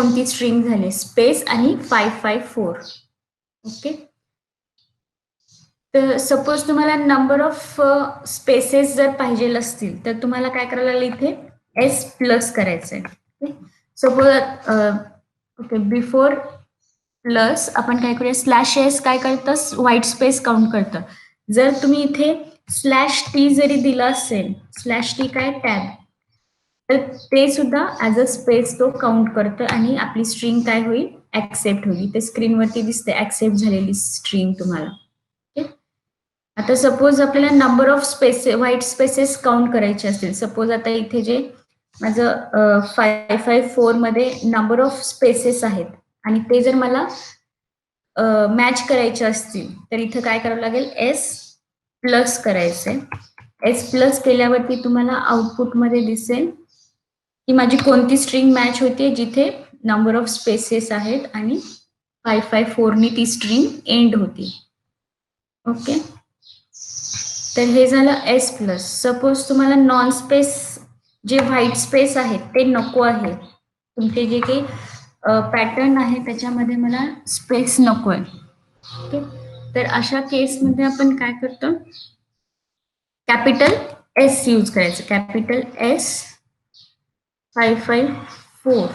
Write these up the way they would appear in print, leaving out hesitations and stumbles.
कोणती स्ट्रिंग झाली, स्पेस आणि 554. ओके. तर सपोज तुम्हाला नंबर ऑफ स्पेसेस जर पाहिजे असतील तर तुम्हाला काय करायला लागेल, इथे एस प्लस करायचं आहे. सपोज ओके, बिफोर प्लस आपण काय करूया, स्लॅश एस काय करतं, व्हाईट स्पेस काउंट करतं. जर तुम्ही इथे स्लॅश टी जरी दिला असेल, स्लॅश टी काय टॅब, तर ते सुद्धा ऍज अ स्पेस तो काउंट करतं आणि आपली स्ट्रिंग काय होईल, ऍक्सेप्ट होईल. ते स्क्रीनवरती दिसते ऍक्सेप्ट झालेली स्ट्रिंग तुम्हाला. आता सपोज आपल्याला number of spaces, white spaces count करायचे असतील. सपोज आता इथे जे माझं 554 मध्ये नंबर ऑफ स्पेसेस आहेत आणि ते जर मला मॅच करायचे असतील तर इथं काय करावं लागेल, एस प्लस करायचंय. एस प्लस केल्यावरती तुम्हाला आउटपुटमध्ये दिसेल की माझी कोणती स्ट्रिंग मॅच होते, जिथे नंबर ऑफ स्पेसेस आहेत आणि 554 नी ती स्ट्रिंग एंड होती. ओके. तर हे झालं एस प्लस. सपोज तुम्हाला नॉन स्पेस जे व्हाईट स्पेस आहेत ते नको आहे, तुमचे जे काही पॅटर्न आहे त्याच्यामध्ये मला स्पेस नको आहे. ओके. तर अशा केसमध्ये आपण काय करतो, कॅपिटल एस यूज करायचं. Capital S 554.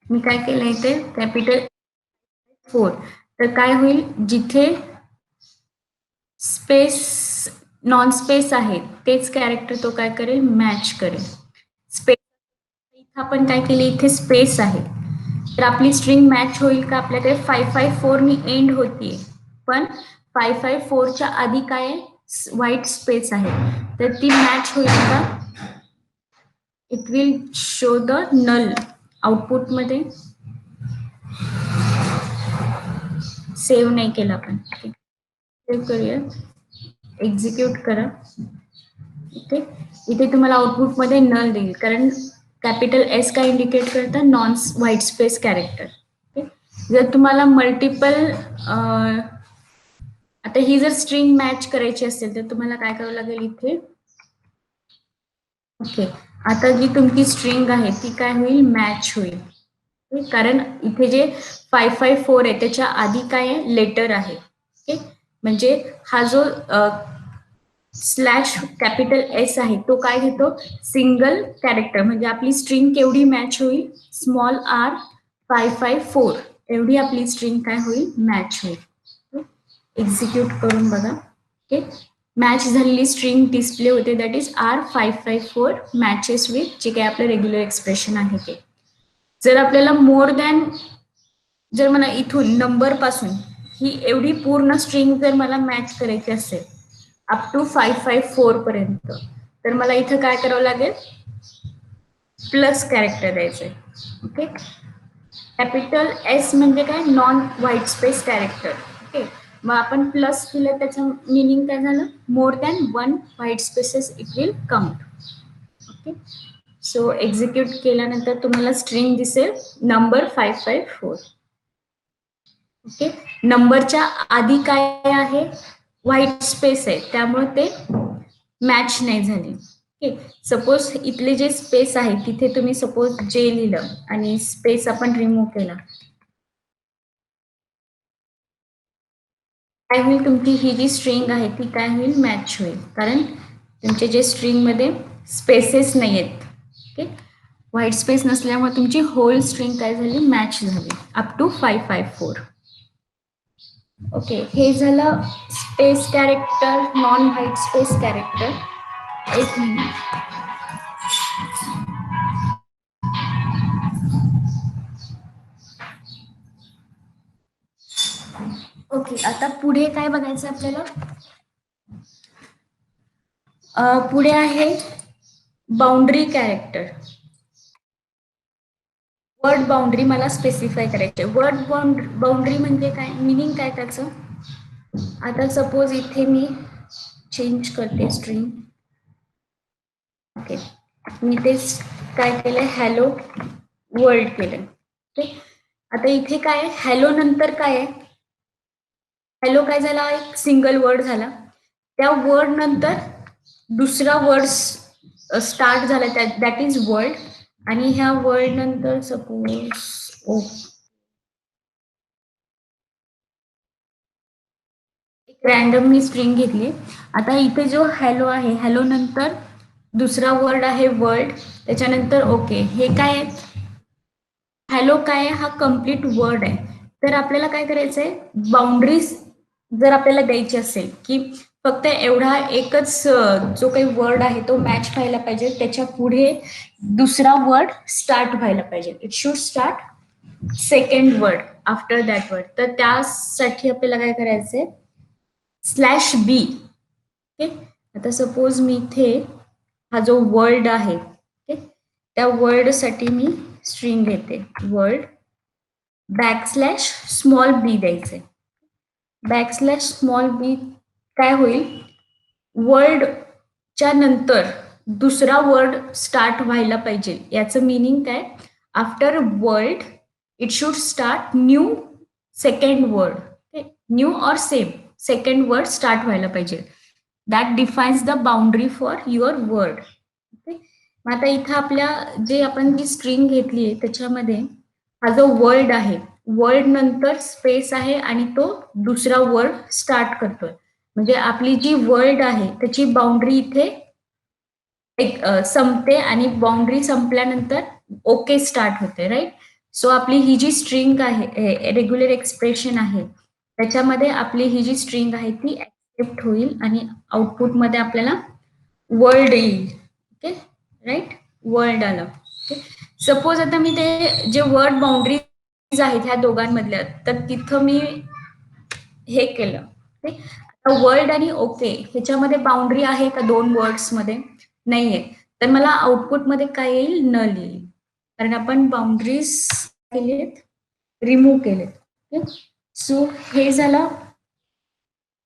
मी काय केलंय ते कॅपिटल 4. तर काय होईल, जिथे स्पेस नॉन स्पेस आहे तेच कॅरेक्टर तो काय करेल, मॅच करेल. स्पेस इथं आपण काय केले, इथे स्पेस आहे तर आपली स्ट्रिंग मॅच होईल का, आपल्याकडे 554 नी एंड होतीये पण 554च्या आधी काय आहे, व्हाईट स्पेस आहे, तर ती मॅच होईल का, it will show the null output मध्ये. सेव्ह नाही केला आपण, सेव्ह करूया, एक्झिक्यूट करा. ओके. इथे तुम्हाला आउटपुट मध्ये नल देईल, कारण कॅपिटल एस काय इंडिकेट करतं, non white space character. Okay. जर तुम्हाला मल्टिपल आता ही जर स्ट्रिंग मॅच करायची असेल तर तुम्हाला काय करावं लागेल इथे. ओके. आता जी तुमची स्ट्रिंग आहे ती काय होईल, मॅच होईल. कारण इथे जे 554 आहे त्याच्या आधी काय आहे, लेटर आहे. ओके. म्हणजे हा जो स्लॅश कॅपिटल एस आहे तो काय घेतो, सिंगल कॅरेक्टर, म्हणजे आपली स्ट्रिंग केवढी मॅच होईल, स्मॉल आर 554 एवढी आपली स्ट्रिंग काय होईल, मॅच होईल. एक्झिक्यूट करून बघा. ओके. मॅच झालेली स्ट्रिंग डिस्प्ले होते, that is R554 matches with J काही आपलं रेग्युलर एक्सप्रेशन आहे ते. जर आपल्याला मोर दॅन, जर मला इथून नंबर पासून ही एवढी पूर्ण स्ट्रिंग जर मला मॅच करायची असेल अप टू 554 पर्यंत, तर मला इथं काय करावं लागेल, प्लस कॅरेक्टर द्यायचंय. ओके. कॅपिटल एस म्हणजे काय, non white space character. Okay. मग आपण प्लस दिलं त्याचं मिनिंग काय झालं, more than 1 white spaces it will count. Okay. So execute केल्यानंतर तुम्हाला स्ट्रिंग दिसेल नंबर 554. ओके. नंबरच्या आधी काय आहे, व्हाईट स्पेस आहे, त्यामुळे ते मॅच नाही झाले. ओके. सपोज इथले जे स्पेस आहे तिथे तुम्ही सपोज जे लिहिलं आणि स्पेस आपण रिमूव्ह केला, काय होईल, तुमची ही जी स्ट्रिंग आहे ती काय होईल, मॅच होईल, कारण तुमचे जे स्ट्रिंग मध्ये स्पेसेस नाही आहेत. ओके. व्हाईट स्पेस नसल्यामुळे तुमची होल स्ट्रिंग काय झाली, मॅच झाली अप टू 554. ओके. हे झालं space character, non white space character. एक मिनिट. ओके. आता पुढे काय बघायचं आपल्याला, पुढे आहे बाउंड्री कॅरेक्टर. वर्ड बाउंड्री मला स्पेसिफाय करायचे. वर्ड बाउंड्री म्हणजे काय, मिनिंग काय त्याचं. आता सपोज इथे मी चेंज करते स्ट्रिंग. ओके. मी तेच काय केलंय, हॅलो वर्ल्ड केलंय. ओके. आता इथे काय, हॅलो नंतर काय आहे, हॅलो काय झाला, एक सिंगल वर्ड झाला, त्या वर्ड नंतर दुसरा वर्ड स्टार्ट झाला, दॅट इज वर्ल्ड. आणि ह्या वर्ड नंतर सपोज ओ, एक रॅन्डम मी स्ट्रिंग घेतली. आता इथे जो हॅलो आहे, हॅलो नंतर दुसरा वर्ड आहे वर्ल्ड, त्याच्यानंतर ओके. हे काय आहे? हॅलो काय आहे? हा कम्प्लीट वर्ड आहे. तर आपल्याला काय करायचंय, बाउंड्रीज जर आपल्याला द्यायची असेल की फक्त एवढा एकच जो काही वर्ड आहे तो मॅच व्हायला पाहिजे, त्याच्या पुढे दुसरा वर्ड स्टार्ट व्हायला पाहिजे. It should start second word after that word. तर त्यासाठी आपल्याला काय करायचंय, स्लॅश बी. ओके. आता सपोज मी इथे हा जो वर्ड आहे, ओके, त्या वर्डसाठी मी स्ट्रिंग घेते, वर्ड बॅकस्लॅश स्मॉल बी द्यायचे. बॅकस्लॅश स्मॉल बी काय होईल, वर्डच्या नंतर दुसरा वर्ड स्टार्ट व्हायला पाहिजे. याचं मिनिंग काय, after word it should start new second word. New और सेम सेकंड वर्ड स्टार्ट व्हायला पाहिजे. That defines the boundary for your word. Okay. मग आता इथं आपल्या जे आपण जी स्ट्रिंग घेतली आहे त्याच्यामध्ये हा जो वर्ड आहे, वर्ड नंतर स्पेस आहे आणि तो दुसरा वर्ड स्टार्ट करतोय. म्हणजे आपली जी वर्ड आहे त्याची बाउंड्री इथे एक संपते आणि बाउंड्री संपल्यानंतर ओके स्टार्ट होते, राईट. सो आपली ही जी स्ट्रिंग आहे, रेग्युलर एक्सप्रेशन आहे, त्याच्यामध्ये आपली ही जी स्ट्रिंग आहे ती ऍक्सेप्ट होईल आणि आउटपुटमध्ये आपल्याला वर्ल्ड येईल. ओके, राईट, वर्ल्ड आलं. ओके. सपोज आता मी ते जे वर्ड बाउंड्रीज आहेत ह्या दोघांमधल्या, तर तिथं मी हे केलं. वर्ल्ड आणि ओके ह्याच्यामध्ये बाउंड्री आहे का दोन वर्ड्स मध्ये, नाहीये. तर मला आउटपुटमध्ये काय येईल, नल येईल, कारण आपण बाउंड्रीज केलेत, रिमूव्ह केलेत. सो हे झालं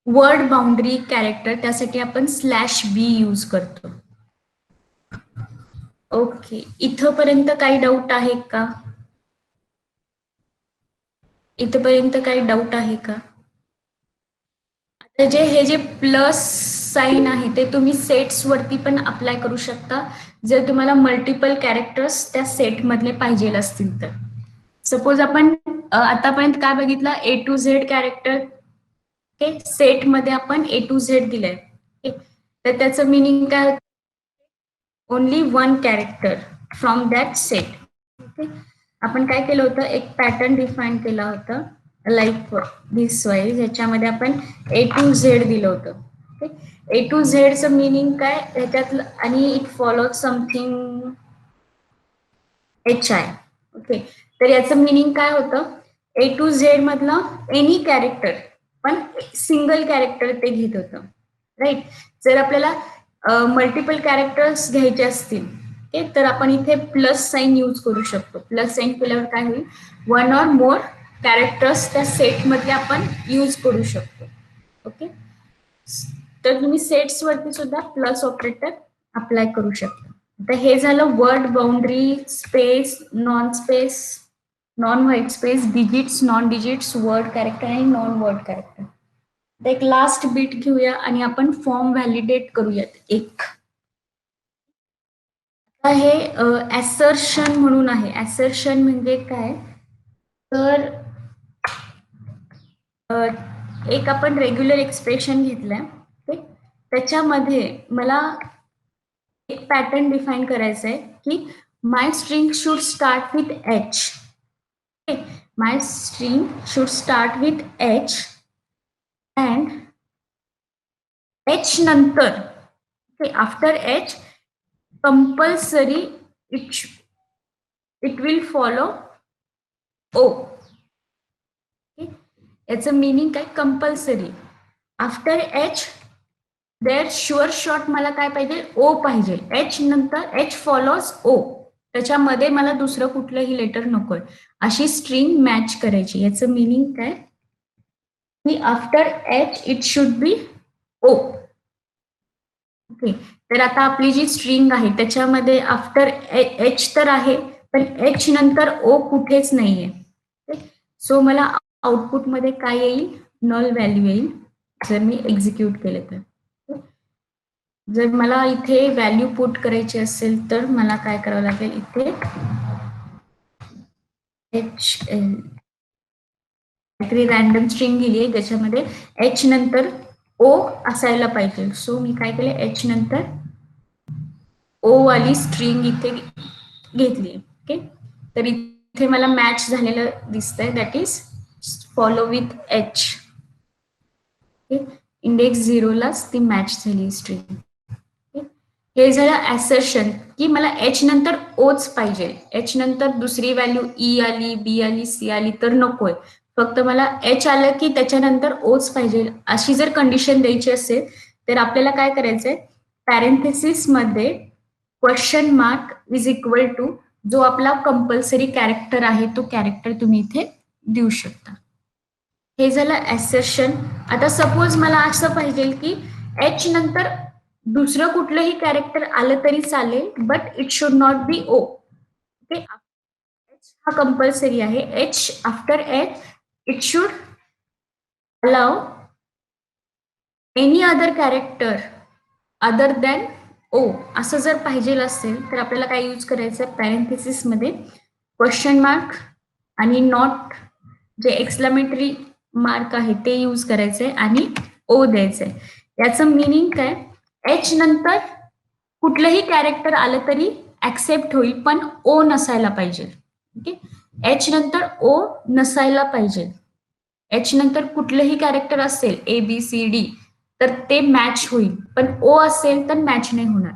वर्ड बाउंड्री कॅरेक्टर, त्यासाठी आपण स्लॅश बी यूज करतो. ओके, इथपर्यंत काही डाऊट आहे का? इथपर्यंत काही डाऊट आहे का? आता हे जे प्लस साइन आहे ते तुम्ही सेट्स वरती पण अप्लाय करू शकता, जर तुम्हाला मल्टिपल कॅरेक्टर्स त्या सेट मधले पाहिजे असतील तर. सपोज आपण आतापर्यंत काय बघितलं, A to Z character. Okay, set मध्ये आपण ए टू झेड दिलंय. तर त्याचं मिनिंग काय, only one character from that set. Okay. आपण काय केलं होतं, एक पॅटर्न डिफाईन केला होता, लाईक दिस वाईज. ह्याच्यामध्ये आपण ए टू झेड दिलं होतं. ओके. ए टू झेडचं मिनिंग काय ह्याच्यातलं, आणि it follow something H I. Okay. तर याचं मिनिंग काय होतं, ए टू झेड मधलं एनी कॅरेक्टर, पण सिंगल कॅरेक्टर ते घेत होतं, राईट. जर आपल्याला मल्टिपल कॅरेक्टर्स घ्यायचे असतील, ओके, तर आपण इथे प्लस साईन यूज करू शकतो. प्लस साईन केल्यावर काय होईल, वन ऑर मोर कॅरेक्टर्स त्या सेट मध्ये आपण यूज करू शकतो. ओके. तर तुम्ही सेट्स वरती सुद्धा प्लस ऑपरेटर अप्लाय करू शकता. आता हे झालं word boundary, space, non space, non white space, digits, non digits, word character आणि नॉन वर्ड कॅरेक्टर. एक लास्ट बीट घेऊया आणि आपण फॉर्म व्हॅलिडेट करूयात एक. आता हे ऍसर्शन म्हणून आहे. ऍसर्शन म्हणजे काय, तर एक आपण रेग्युलर एक्सप्रेशन घेतलंय, त्याच्यामध्ये मला एक पॅटर्न डिफाईन करायचं आहे की my string should start with H. My string should start with H and H नंतर after H compulsory it will follow O. याचं मिनिंग काय, compulsory after H there sure shot मला काय पाहिजे, ओ पाहिजे. एच नंतर एच फॉलोज ओ, त्याच्यामध्ये मला दुसरं कुठलंही लेटर नकोय, अशी स्ट्रिंग मॅच करायची. याचं मिनिंग काय की after H it should be O. Okay. तर आता आपली जी स्ट्रिंग आहे त्याच्यामध्ये आफ्टर एच तर आहे, पण एच नंतर ओ कुठेच नाहीये. सो मला आउटपुटमध्ये काय येईल, नल व्हॅल्यू येईल जर मी एक्झिक्यूट केले तर. जर मला इथे व्हॅल्यू पुट करायची असेल तर मला काय करावं लागेल, इथे एच काहीतरी रॅन्डम स्ट्रिंग लिहिली आहे ज्याच्यामध्ये एच नंतर ओ असायला पाहिजे. सो मी काय केलं, एच नंतर ओ वाली स्ट्रिंग इथे घेतली. ओके, तर इथे मला मॅच झालेलं दिसतंय, that is follow with H. Index झिरोलाच ती मॅच झाली स्ट्रिंग. हे झालं ऍसर्शन की मला एच नंतर ओच पाहिजे. एच नंतर दुसरी व्हॅल्यू ई आली, बी आली, सी आली तर नकोय. फक्त मला एच आलं की त्याच्यानंतर ओच पाहिजे. अशी जर कंडिशन द्यायची असेल तर आपल्याला काय करायचंय, पॅरेंथेसिस मध्ये question mark is equal to जो आपला कंपल्सरी कॅरेक्टर आहे तो कॅरेक्टर तुम्ही इथे देऊ शकता. हे झालं ऍसर्शन. आता सपोज मला असं पाहिजे की एच नंतर दुसरं कुठलंही कॅरेक्टर आलं तरी चालेल, but it should not be O. Okay, H हा कंपल्सरी आहे. H after H it should allow any other character other than O. असं जर पाहिजे असेल तर आपल्याला काय यूज करायचं, पॅरेंथेसिस मध्ये क्वेश्चन मार्क आणि नॉट जे एक्सक्लेमेटरी मार्क आहे ते यूज करायचंय आणि ओ द्यायचंय. याचं मिनिंग काय, एच नंतर कुठलंही कॅरेक्टर आलं तरी ऍक्सेप्ट होईल पण ओ नसायला पाहिजे. ओके, एच नंतर ओ नसायला पाहिजे. एच नंतर कुठलंही कॅरेक्टर असेल ए बी सी डी तर ते मॅच होईल, पण ओ असेल तर मॅच नाही होणार.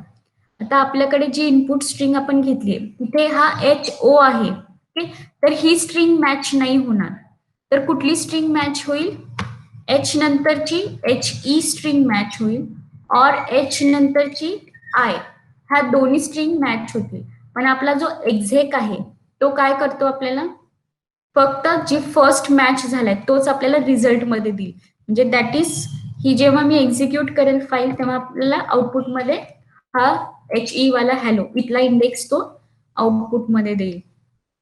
आता आपल्याकडे जी इनपुट स्ट्रिंग आपण घेतली तिथे हा एच ओ आहे. ओके, तर ही स्ट्रिंग मॅच नाही होणार. तर कुठली स्ट्रिंग मॅच होईल, एच नंतरची एच ई स्ट्रिंग मॅच होईल और एच नंतरची आय, ह्या दोन्ही स्ट्रिंग मॅच होतील. पण आपला जो एक्झेक आहे तो काय करतो, आपल्याला फक्त जी फर्स्ट मॅच झालाय तोच आपल्याला रिझल्ट मध्ये देईल. म्हणजे दॅट इज ही जेव्हा मी एक्झिक्यूट करेल फाईल तेव्हा आपल्याला आउटपुटमध्ये हा एच ई वाला हॅलो इथला इंडेक्स तो आउटपुटमध्ये देईल.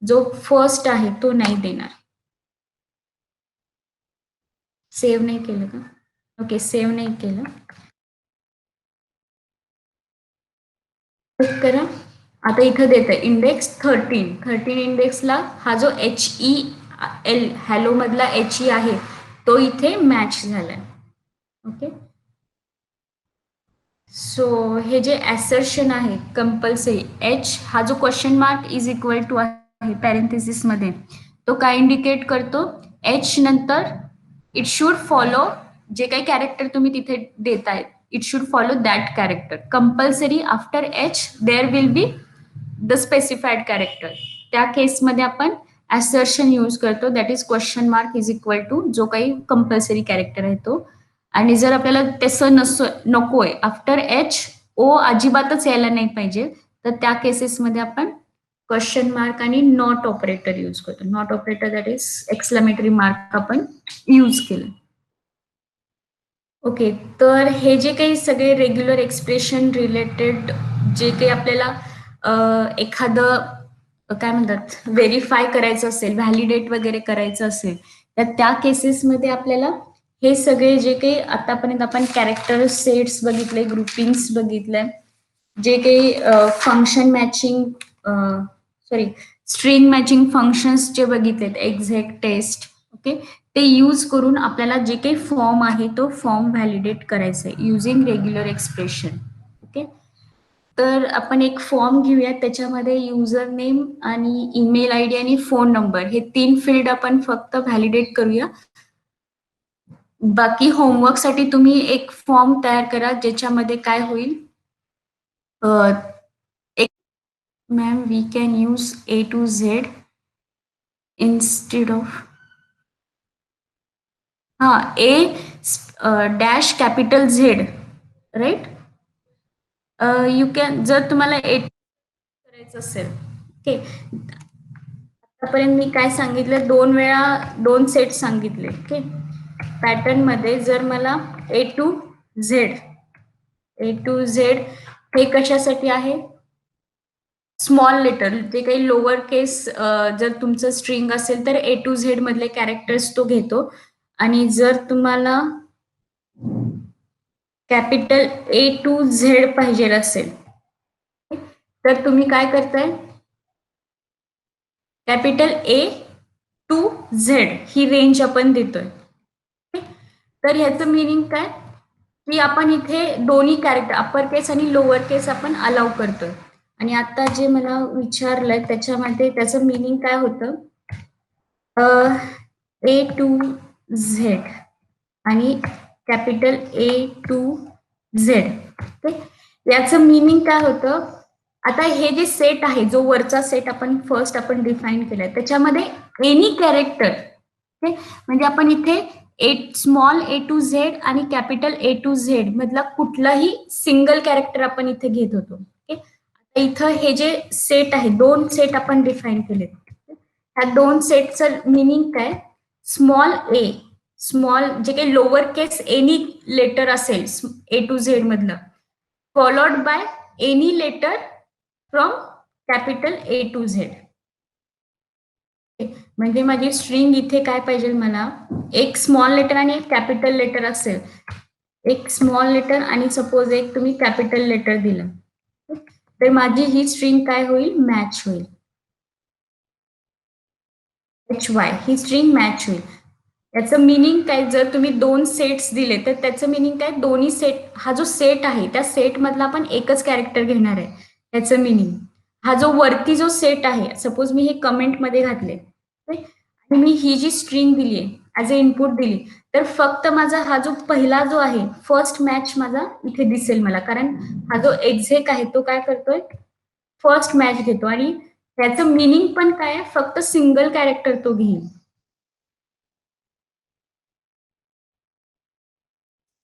जो फर्स्ट आहे तो नाही देणार. सेव्ह नाही केलं का? ओके, सेव्ह नाही केलं. क्लिक करा. आता इथं देत आहे इंडेक्स 13 इंडेक्सला हा जो एच ई एल हॅलो मधला एच ई आहे तो इथे मॅच झालाय. ओके, सो हे जे ऍसर्शन आहे कंपल्सरी, एच हा जो question mark is equal to आहे पॅरेंथेसिस मध्ये तो काय इंडिकेट करतो, एच नंतर इट शुड फॉलो जे काही कॅरेक्टर तुम्ही तिथे देताय, it should follow that character. Compulsory after H there will be the specified character. त्या केसमध्ये आपण ऍसर्शन यूज करतो, that is question mark is equal to जो काही कंपल्सरी कॅरेक्टर आहे तो. आणि जर आपल्याला तसं नकोय, आफ्टर एच ओ अजिबातच यायला नाही पाहिजे, तर त्या केसेसमध्ये आपण क्वेश्चन मार्क आणि नॉट ऑपरेटर यूज करतो. Not operator that is exclamatory mark आपण यूज केलं. ओके, तर हे जे काही सगळे रेग्युलर एक्सप्रेशन रिलेटेड जे काही आपल्याला एखादं काय म्हणतात व्हेरीफाय करायचं असेल, व्हॅलिडेट वगैरे करायचं असेल, तर त्या केसेसमध्ये आपल्याला हे सगळे जे काही आतापर्यंत आपण कॅरेक्टर सेट्स बघितले, ग्रुपिंग्स बघितले, जे काही function matching sorry string matching functions जे बघितलेत, एक्झॅक्ट टेस्ट, ओके, ते यूज करून आपल्याला जे काही फॉर्म आहे तो फॉर्म व्हॅलिडेट करायचा आहे युझिंग रेग्युलर एक्सप्रेशन. ओके, तर आपण एक फॉर्म घेऊया, त्याच्यामध्ये युजर नेम आणि ईमेल आय डी आणि फोन नंबर हे 3 फील्ड आपण फक्त व्हॅलिडेट करूया. बाकी होमवर्कसाठी तुम्ही एक फॉर्म तयार करा ज्याच्यामध्ये काय होईल, एक ma'am we can use A to Z instead of हा A dash capital Z, right. You can जर तुम्हाला ए करायचं असेल. ओके, आतापर्यंत मी काय सांगितलं, 2 वेळा 2 सेट सांगितले. ओके, पॅटर्न मध्ये जर मला A to Z, A to Z हे कशासाठी आहे, स्मॉल लेटर जे काही लोअर केस जर तुमचं स्ट्रिंग असेल तर ए टू झेड मधले कॅरेक्टर्स तो घेतो. आणि जर तुम्हाला कॅपिटल A to Z पाहिजे असेल तर तुम्ही काय करताय, capital A to Z he range आपण देतोय. तर ह्याचं मिनिंग काय, की आपण इथे दोन्ही कॅरेक्टर अप्पर केस आणि लोअर केस आपण अलाउ करतोय. आणि आता जे मला विचारलंय त्याच्यामध्ये त्याचं मिनिंग काय होतं, A to Z आणि कॅपिटल A to Z. याचं मिनिंग काय होतं, आता हे जे सेट आहे, जो वरचा सेट आपण फर्स्ट आपण डिफाईन केलाय त्याच्यामध्ये एनी कॅरेक्टर, म्हणजे आपण इथे स्मॉल A to Z आणि कॅपिटल A to Z मधला कुठलाही सिंगल कॅरेक्टर आपण इथे घेत होतो. ओके, इथं हे जे सेट आहे, दोन सेट आपण डिफाईन केलेत. ह्या दोन सेटचं मिनिंग काय, स्मॉल जे काही लोअर केस एनी लेटर असेल A to Z मधलं, followed by any letter from capital A to Z. म्हणजे माझी स्ट्रिंग इथे काय पाहिजे, मला एक स्मॉल लेटर आणि एक कॅपिटल लेटर असेल, एक स्मॉल लेटर आणि सपोज एक तुम्ही कॅपिटल लेटर दिलं, तर माझी ही स्ट्रिंग काय होईल, मॅच होईल. HY ही स्ट्रिंग मॅच होईल. याचं मिनिंग काय, जर तुम्ही दोन सेट्स दिले तर त्याचं मिनिंग काय, दोन्ही सेट, हा जो सेट आहे त्या सेट मधला आपण एकच कॅरेक्टर घेणार आहे. याचं मिनिंग, हा जो वरती जो सेट आहे, सपोज मी हे कमेंट मध्ये घातले आणि मी ही जी स्ट्रिंग दिली आहे ऍज अ इनपुट दिली, तर फक्त माझा हा जो पहिला जो आहे फर्स्ट मॅच माझा इथे दिसेल मला, कारण हा जो एक्झेक आहे तो काय करतोय, फर्स्ट मॅच घेतो. आणि त्याचं मिनिंग पण काय आहे, फक्त सिंगल कॅरेक्टर तो घेईल.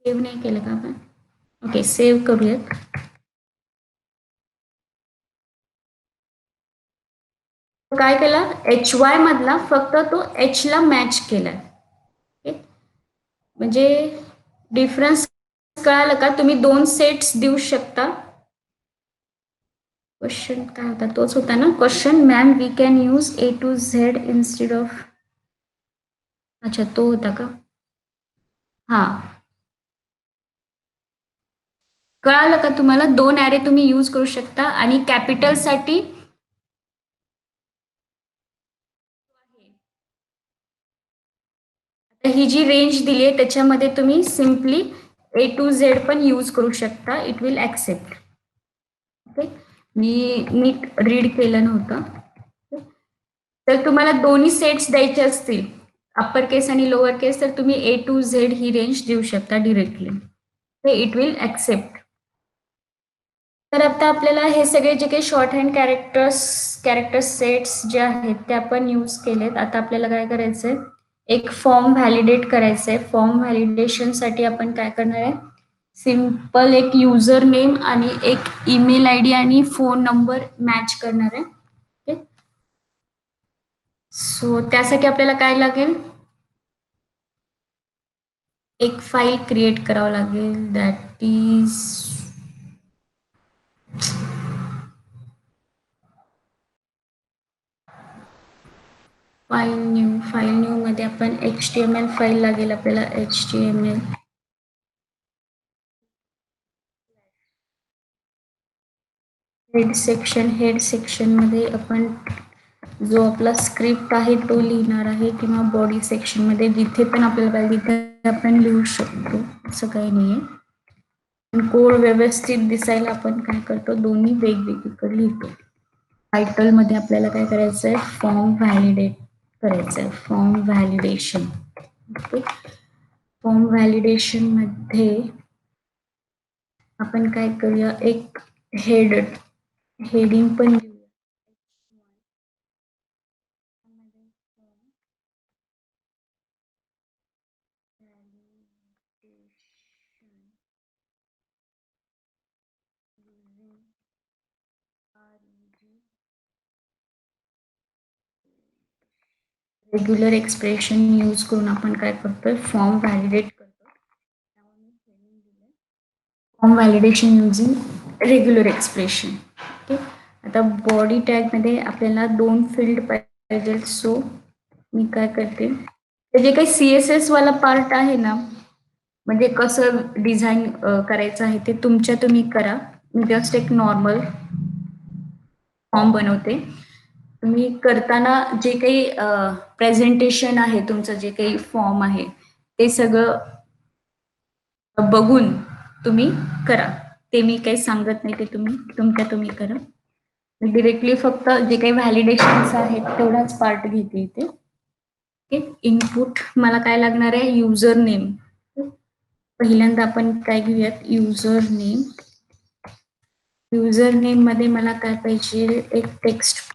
सेव्ह नाही केलं का आपण, ओके सेव्ह करूयात. काय केलं, HY मधला फक्त तो H ला मॅच केलाय. म्हणजे डिफरन्स कळालं का, तुम्ही दोन सेट्स देऊ शकता. क्वेश्चन काय होता, तोच होता ना question, ma'am we can use A to Z instead of, अच्छा तो होता का, हा कळालं का तुम्हाला, दोन ॲरे तुम्ही यूज करू शकता. आणि कॅपिटल साठी ही जी रेंज दिली आहे त्याच्यामध्ये तुम्ही सिम्पली A to Z पण यूज करू शकता, इट विल ऍक्सेप्ट. ओके, मी नीट रीड केलं नव्हतं. तर तुम्हाला दोन्ही सेट्स द्यायचे असतील, अप्पर केस आणि लोअर केस, तर तुम्ही A to Z he range देऊ शकता डिरेक्टली, इट विल ऍक्सेप्ट. तर आता आपल्याला हे सगळे जे काही शॉर्ट हँड कॅरेक्टर सेट्स जे आहेत ते आपण यूज केलेत. आता आपल्याला काय करायचंय, एक फॉर्म व्हॅलिडेट करायचंय. फॉर्म व्हॅलिडेशन साठी आपण काय करणार आहे, सिंपल एक युजर नेम आणि एक ईमेल आयडी आणि फोन नंबर मॅच करणार आहे. ओके, सो त्यासाठी आपल्याला काय लागेल, एक फाईल क्रिएट करावं लागेल, दॅट इज फाईल न्यू मध्ये आपण HTML फाईल लागेल आपल्याला, HTML हेड सेक्शन मध्ये आपण जो आपला स्क्रिप्ट आहे तो लिहिणार आहे, किंवा बॉडी सेक्शन मध्ये जिथे पण आपल्याला पाहिजे तिथे आपण लिहू शकतो, असं काही नाहीये. कोड व्यवस्थित दिसायला आपण काय करतो, दोन्ही वेगवेगळीकडे लिहितो. टायटल मध्ये आपल्याला काय करायचंय, फॉर्म व्हॅलिडेट करायचंय, form validation. Okay, form validation मध्ये आपण काय करूया, एक हेडिंग पण लिहूया. रेग्युलर एक्सप्रेशन यूज करून आपण काय करतोय, फॉर्म व्हॅलिडेट करतो. Form validation using regular expression. Okay, आता बॉडी टॅग मध्ये आपल्याला दोन फील्ड पाहिजे. सो मी काय करते, जे काही CSS वाला पार्ट आहे ना, म्हणजे कसं डिझाईन करायचं आहे ते तुमच्या तुम्ही करा. मी जस्ट एक नॉर्मल फॉर्म बनवते. तुम्ही करताना जे काही प्रेझेंटेशन आहे तुमचं जे काही फॉर्म आहे ते सगळं बघून तुम्ही करा. ते मी काही सांगत नाही ते तुम्ही तुमच्या तुम्ही करा. मी डिरेक्टली फक्त जे काही व्हॅलिडेशन्स आहेत तेवढाच पार्ट घेते इथे. ओके. इनपुट मला काय लागणार आहे युजर नेम. पहिल्यांदा आपण काय घेऊयात युजर नेम. युजर नेम मध्ये मला काय पाहिजे एक टेक्स्ट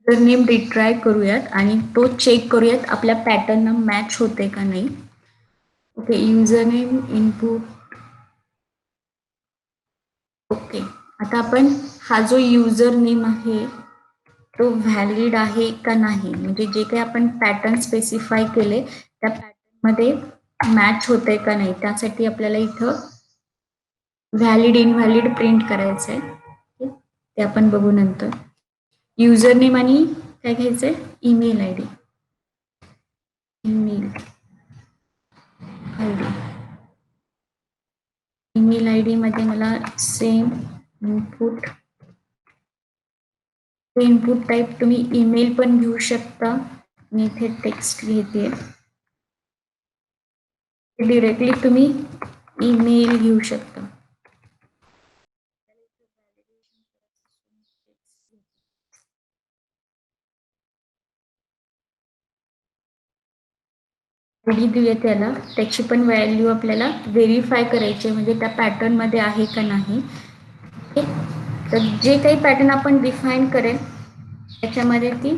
युजर नेम रिट्राय करूयात आणि तो चेक करूयात आपल्या पॅटर्न मॅच होते का नाही. Okay user name input. Okay आता आपण हा जो युजर नेम आहे तो व्हॅलिड आहे का नाही म्हणजे जे काही आपण पॅटर्न स्पेसिफाय केले त्या पॅटर्न मध्ये मॅच होते का नाही त्यासाठी आपल्याला इथं व्हॅलिड इनव्हॅलिड प्रिंट करायचं आहे. ते आपण बघू नंतर. युजर नेम आणि काय घ्यायचंय email I D. Email I D. Email I D मध्ये मला सेम इनपुट इनपुट टाईप तुम्ही ईमेल पण घेऊ शकता. मी इथे टेक्स्ट घेते. डिरेक्टली तुम्ही ईमेल घेऊ शकता. आयडी देऊया त्याला त्याची पण व्हॅल्यू आपल्याला व्हेरीफाय करायची म्हणजे त्या पॅटर्न मध्ये आहे का नाही. ओके तर जे काही पॅटर्न आपण डिफाईन करेल त्याच्यामध्ये ती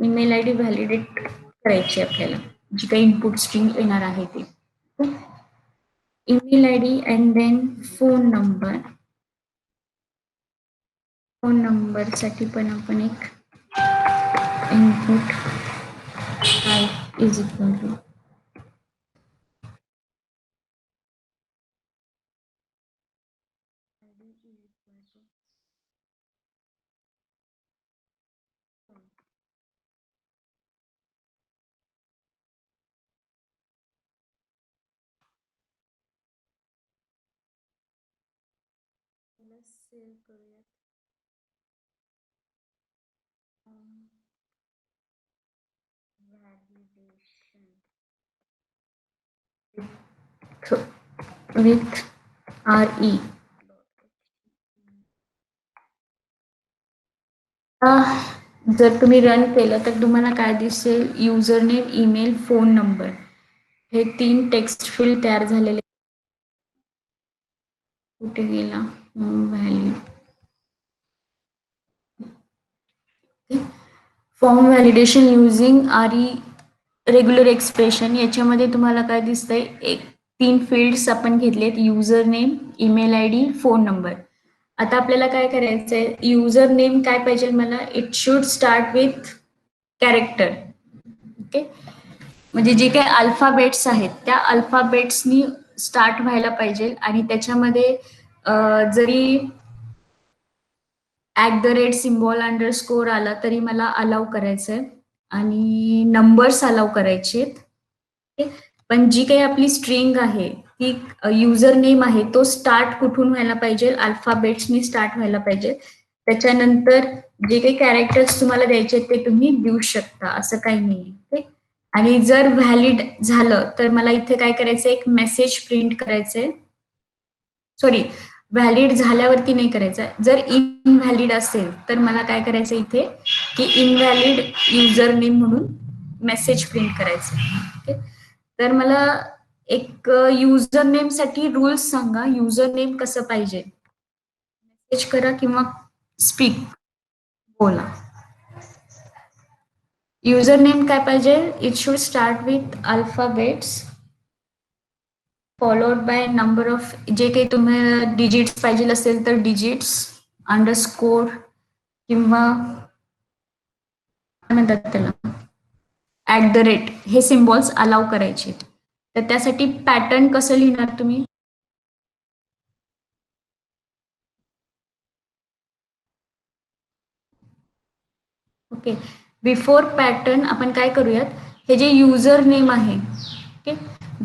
ईमेल आय डी व्हॅलिडेट करायची आपल्याला जी काही इनपुट स्ट्रिंग येणार आहे ती. Email I D and then phone number. Phone number साठी पण आपण एक input is equal to save करूया. With R E. जर तुम्ही रन केलं तर तुम्हाला काय दिसेल user name email phone number हे 3 टेक्स्ट फील्ड तयार झालेले. कुठे गेला value form validation using R E regular expression याच्यामध्ये तुम्हाला काय दिसतंय एक 3 फील्ड्स आपण घेतलेत user name email I D phone number. आता आपल्याला काय करायचंय युजर नेम काय पाहिजे मला it should start with character. Okay म्हणजे जे काही अल्फाबेट्स आहेत त्या अल्फाबेट्सनी स्टार्ट व्हायला पाहिजे आणि त्याच्यामध्ये जरी @सिम्बॉल अंडरस्कोर आला तरी मला अलाउ करायचंय आणि नंबर्स अलाउ करायचेत. पण जी काही आपली स्ट्रिंग आहे ती युजर नेम आहे तो स्टार्ट कुठून व्हायला पाहिजे अल्फाबेट्सनी स्टार्ट व्हायला पाहिजे. त्याच्यानंतर जे काही कॅरेक्टर्स तुम्हाला द्यायचे ते तुम्ही देऊ शकता असं काही नाही. आणि जर व्हॅलिड झालं तर मला इथे काय करायचं एक मेसेज प्रिंट करायचंय. सॉरी व्हॅलिड झाल्यावरती नाही करायचं जर इनव्हॅलिड असेल तर मला काय करायचं इथे की इनव्हॅलिड युजर नेम म्हणून मेसेज प्रिंट करायचं. ओके तर मला एक युजर नेम साठी रूल्स सांगा युजर नेम कसं पाहिजे मेसेज करा किंवा स्पीक बोला. युजर नेम काय पाहिजे it should start with alphabets followed by number of जे काही तुम्हाला डिजिट्स पाहिजे असेल तर डिजिट्स अंडरस्कोर किंवा काय म्हणतात त्याला हे सिम्बॉल्स अलाउ करायचे. तर त्यासाठी पॅटर्न कसं लिहिणार तुम्ही ओके. बिफोर पॅटर्न आपण काय करूयात, हे जे युजर नेम आहे, ओके,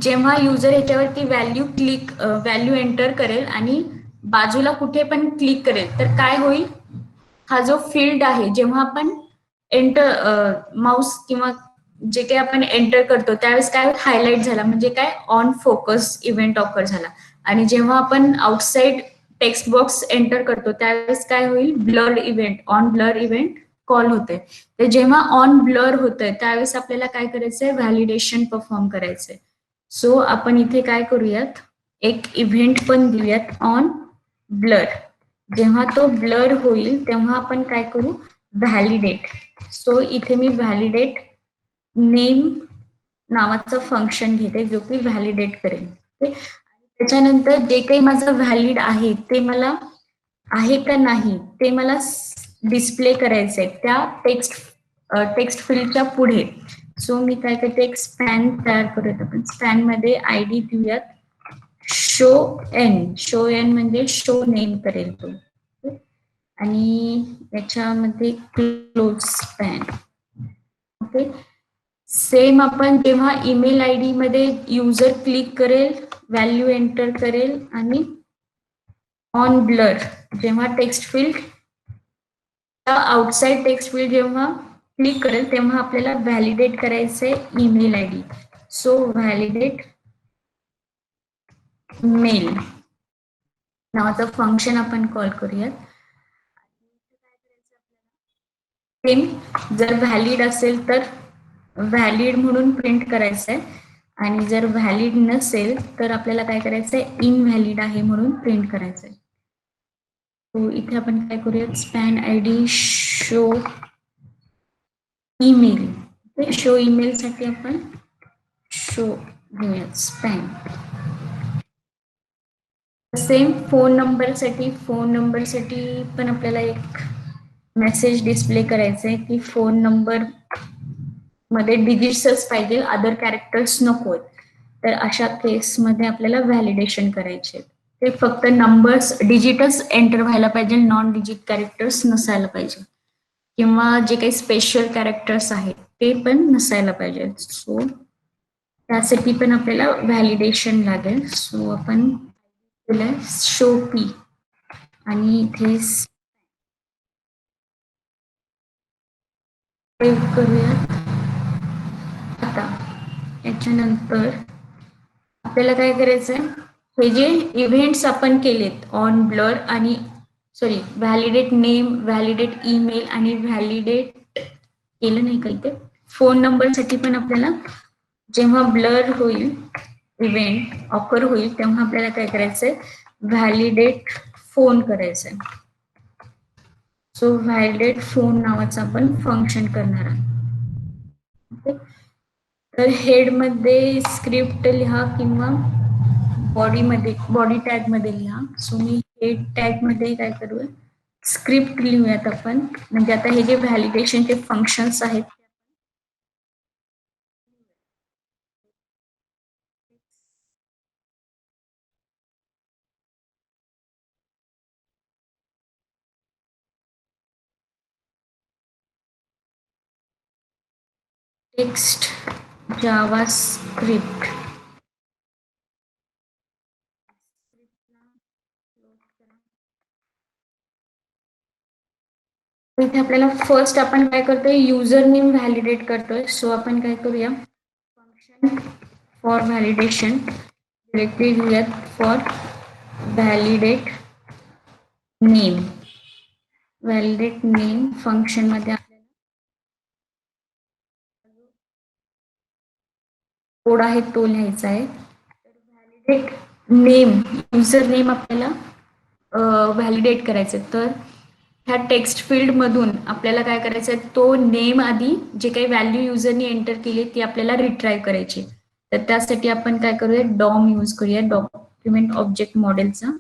जेव्हा युजर ह्याच्यावरती व्हॅल्यू एंटर करेल आणि बाजूला कुठे पण क्लिक करेल तर काय होईल, हा जो फील्ड आहे जेव्हा आपण माऊस किंवा जे काही आपण एंटर करतो त्यावेळेस काय हायलाइट झाला म्हणजे काय ऑन फोकस इव्हेंट ऑकर झाला. आणि जेव्हा आपण आउटसाइड टेक्स्ट बॉक्स एंटर करतो त्यावेळेस काय होईल, ब्लर इव्हेंट कॉल होते. तर जेव्हा ऑन ब्लर होतंय त्यावेळेस आपल्याला काय करायचंय, व्हॅलिडेशन परफॉर्म करायचंय. सो आपण इथे काय करूयात, एक इव्हेंट पण देऊयात ऑन ब्लर. जेव्हा तो ब्लर होईल तेव्हा आपण काय करू, व्हॅलिडेट. सो इथे मी व्हॅलिडेट नेम नावाचं फंक्शन घेते जो की व्हॅलिडेट करेल. त्याच्यानंतर जे काही माझं व्हॅलिड आहे ते मला आहे का नाही ते मला डिस्प्ले करायचंय त्या टेक्स्ट फील्डच्या पुढे. सो मी काय करते, एक स्पॅन तयार करूयात. आपण स्पॅन मध्ये आयडी देऊयात शो एन म्हणजे शो नेम करेल तो. आणि याच्यामध्ये क्लोज स्पॅन. ओके. सेम आपण जेव्हा ईमेल आय डी मध्ये युजर क्लिक करेल, व्हॅल्यू एंटर करेल आणि ऑन ब्लर जेव्हा text field outside text field जेव्हा क्लिक करेल तेव्हा आपल्याला व्हॅलिडेट करायचंय email I D. So validate mail नावाचं फंक्शन आपण कॉल करूयात. सेम जर व्हॅलिड असेल तर व्हॅलिड म्हणून प्रिंट करायचंय आणि जर व्हॅलिड नसेल तर आपल्याला काय करायचंय, इनव्हॅलिड आहे म्हणून प्रिंट करायचंय. तो इथे आपण काय करूयात, span I D show email. Show email साठी आपण शो घेऊयात स्पॅन. सेम फोन नंबर साठी पण आपल्याला एक मेसेज डिस्प्ले करायचंय की फोन नंबर मध्ये डिजिट्सच पाहिजे, अदर कॅरेक्टर्स नको. तर अशा केसमध्ये आपल्याला व्हॅलिडेशन करायचे. ते फक्त नंबर्स डिजिटच एंटर व्हायला पाहिजे, नॉन डिजिट कॅरेक्टर्स नसायला पाहिजे किंवा जे काही स्पेशल कॅरेक्टर्स आहेत ते पण नसायला पाहिजे. सो त्यासाठी पण आपल्याला व्हॅलिडेशन लागेल. सो आपण शो पी आणि इथे सेव्ह करूया. आता याच्यानंतर आपल्याला काय करायचंय, हे जे इव्हेंट्स आपण केलेत ऑन ब्लर आणि व्हॅलिडेट नेम, व्हॅलिडेट ईमेल आणि व्हॅलिडेट केलं नाही काही ते फोन नंबर साठी पण आपल्याला जेव्हा ब्लर होईल इव्हेंट ऑकर होईल तेव्हा आपल्याला काय करायचंय, व्हॅलिडेट फोन करायचंय. सो व्हॅलिडेट फोन नावाचं आपण फंक्शन करणार आहे. तर हेड मध्ये स्क्रिप्ट लिहा किंवा बॉडी टॅग मध्ये लिहा. सो मी हेड टॅग मध्ये काय करूया, स्क्रिप्ट लिहूयात आपण. म्हणजे आता हे जे व्हॅलिडेशनचे फंक्शन्स आहेत टेक्स्ट जावा स्क्रिप्ट. इथे आपल्याला फर्स्ट आपण काय करतोय, युजर नेम व्हॅलिडेट करतोय. सो आपण काय करूया, फंक्शन फॉर व्हॅलिडेशन डिरेक्टली घेऊयात for validate name. Validate name function मध्ये कोड आहे तो लिहायचा आहे. व्हॅलिडेट नेम, युजर नेम आपल्याला व्हॅलिडेट करायचं. तर ह्या टेक्स्ट फील्ड मधून आपल्याला काय करायचं आहे, तो नेम आधी जे काही व्हॅल्यू युजरनी एंटर केली ती आपल्याला रिट्राईव्ह करायची. तर त्यासाठी आपण काय करूया, डॉम यूज करूया, डॉक्युमेंट ऑब्जेक्ट मॉडेलचा.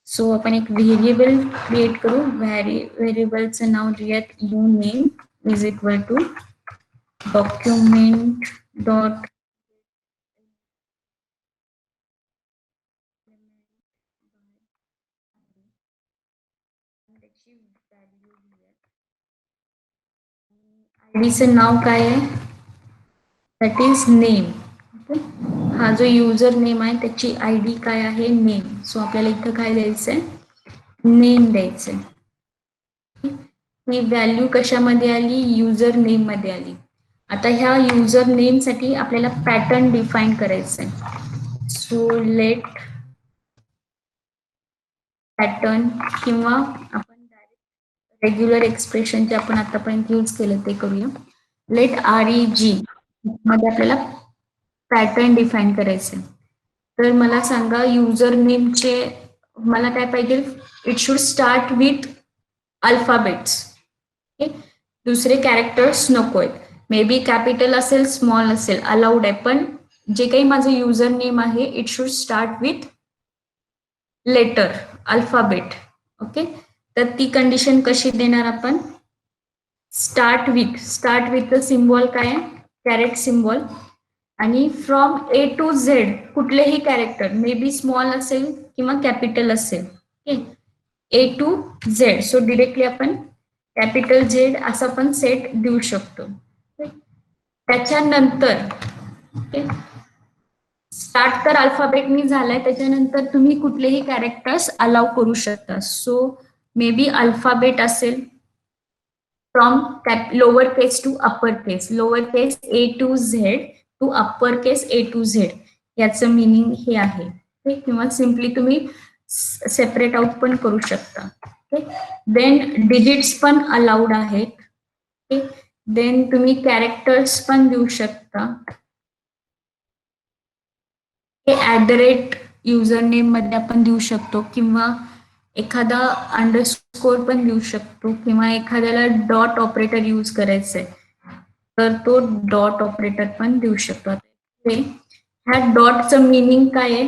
सो आपण एक व्हेरिएबल क्रिएट करू. व्हेरिएबलचं नाव देऊयात U name is equal to document dot आयडीचं नाव काय आहे, दॅट इज नेम. ओके, हा जो युजर नेम आहे त्याची आयडी काय आहे, नेम. सो आपल्याला इथं काय द्यायचंय, नेम द्यायचंय. ही व्हॅल्यू कशामध्ये आली, युजर नेम मध्ये आली. आता ह्या युजर नेम साठी आपल्याला पॅटर्न डिफाईन करायचं आहे. सो लेट पॅटर्न, किंवा आपण रेग्युलर एक्सप्रेशन जे आपण आतापर्यंत यूज केलं ते करूया. लेट REG मध्ये आपल्याला पॅटर्न डिफाईन करायचे. तर मला सांगा, युजर नेमचे मला काय पाहिजे, it should start with alphabets. Okay, दुसरे कॅरेक्टर्स नको आहेत. मे बी कॅपिटल असेल, स्मॉल असेल, अलाउड आहे, पण जे काही माझं युजर नेम आहे it should start with letter, alphabet. Okay, तर ती कंडिशन कशी देणार आपण, स्टार्ट विथ सिम्बॉल काय आहे, कॅरेट सिम्बॉल. आणि फ्रॉम A to Z कुठलेही कॅरेक्टर, मे बी स्मॉल असेल किंवा कॅपिटल असेल. Okay, A to Z. So directly आपण कॅपिटल Z असं पण सेट देऊ शकतो. त्याच्यानंतर स्टार्ट तर अल्फाबेटनी झालाय, त्याच्यानंतर तुम्ही कुठलेही कॅरेक्टर्स अलाउ करू शकता. सो मे बी अल्फाबेट असेल, from lower case to upper case, lower case A to Z to upper case A to Z, याचं मिनिंग हे आहे. किंवा सिम्पली तुम्ही सेपरेट आउट पण करू शकता. देन डिजिट्स पण अलाउड आहेत. देन तुम्ही कॅरेक्टर्स पण देऊ शकता. हे @ युजर नेम मध्ये आपण देऊ शकतो, किंवा एखादा अंडरस्कोर पण देऊ शकतो, किंवा एखाद्याला डॉट ऑपरेटर यूज करायचंय तर तो डॉट ऑपरेटर पण देऊ शकतो. ह्या डॉटचं मिनिंग काय आहे,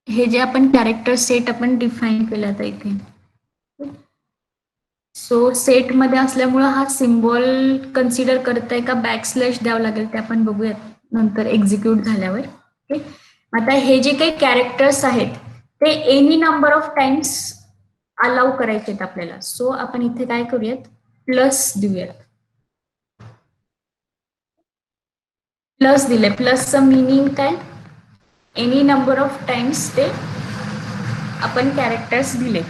हे जे आपण कॅरेक्टर सेट आपण डिफाईन केलं आता इथे. सो सेट मध्ये असल्यामुळं हा सिम्बॉल कन्सिडर करताय का बॅकस्लॅश द्यावं लागेल ते आपण बघूयात नंतर एक्झिक्यूट झाल्यावर. ओके, आता हे जे काही कॅरेक्टर्स आहेत ते any number of times allow करायचे आहेत आपल्याला. सो आपण इथे काय करूयात, प्लस देऊयात. प्लस दिले, प्लसचं मिनिंग काय, एनी नंबर ऑफ टाइम्स ते आपण कॅरेक्टर्स दिले.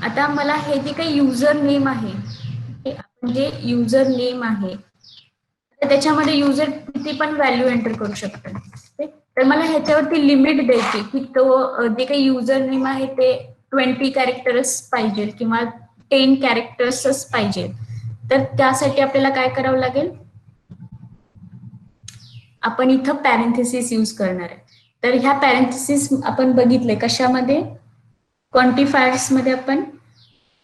आता मला हे जे काही युजर नेम आहे, आपण जे युजर नेम आहे त्याच्यामध्ये युजर किती पण व्हॅल्यू एंटर करू शकतो. तर मला ह्याच्यावरती लिमिट द्यायची की तो जे काही युजर नेम आहे ते 20 कॅरेक्टर्स पाहिजे किंवा 10 कॅरेक्टर्सच पाहिजे. तर त्यासाठी आपल्याला काय करावं लागेल, आपण इथं पॅरेंथेसिस यूज करणार आहे. तर ह्या पॅरेंथेसिस आपण बघितले कशामध्ये, क्वांटिफायर्स मध्ये आपण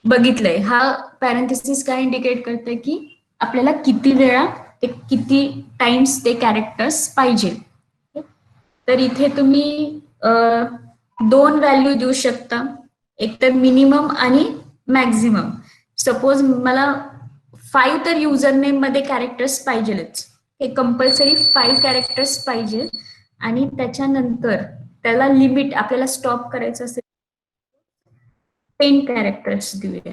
बघितलंय. हा पॅरेंथेसिस काय इंडिकेट करते की आपल्याला किती वेळा ते किती टाइम्स ते कॅरेक्टर्स पाहिजे. तर इथे तुम्ही दोन व्हॅल्यू देऊ शकता, एक तर मिनिमम आणि मॅक्झिमम. सपोज मला 5 तर युजर नेम मध्ये कॅरेक्टर्स पाहिजेच, हे कंपल्सरी 5 कॅरेक्टर्स पाहिजे. आणि त्याच्यानंतर त्याला लिमिट आपल्याला स्टॉप करायचं असेल 10 कॅरेक्टर्स देऊया.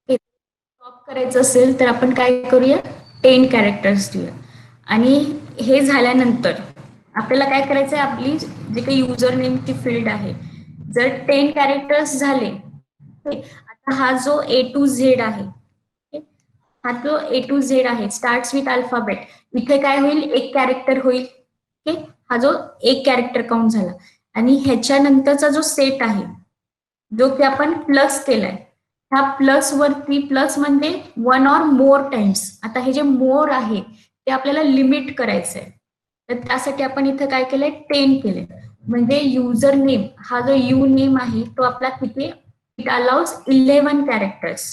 स्टॉप करायचं असेल तर आपण काय करूया, 10 कॅरेक्टर्स देऊया. आणि हे झाल्यानंतर आपल्याला काय करायचंय, आपली जे काही युजर नेमची फील्ड आहे, जर 10 कॅरेक्टर्स झाले, आता हा जो A to Z आहे, हा जो A to Z आहे स्टार्ट विथ अल्फाबेट, इथे काय होईल, एक कॅरेक्टर होईल. ओके, हा जो एक कॅरेक्टर काउंट झाला. आणि ह्याच्यानंतरचा जो सेट आहे जो की आपण प्लस केलाय, ह्या प्लस वरती, प्लस म्हणजे 1 or more टाइम्स. आता हे जे मोर आहे ते आपल्याला लिमिट करायचंय, तर त्यासाठी आपण इथं काय केलंय, 10 केले. म्हणजे युजर नेम हा जो यू नेम आहे तो आपला किती, इट अलाउज 11 कॅरेक्टर्स.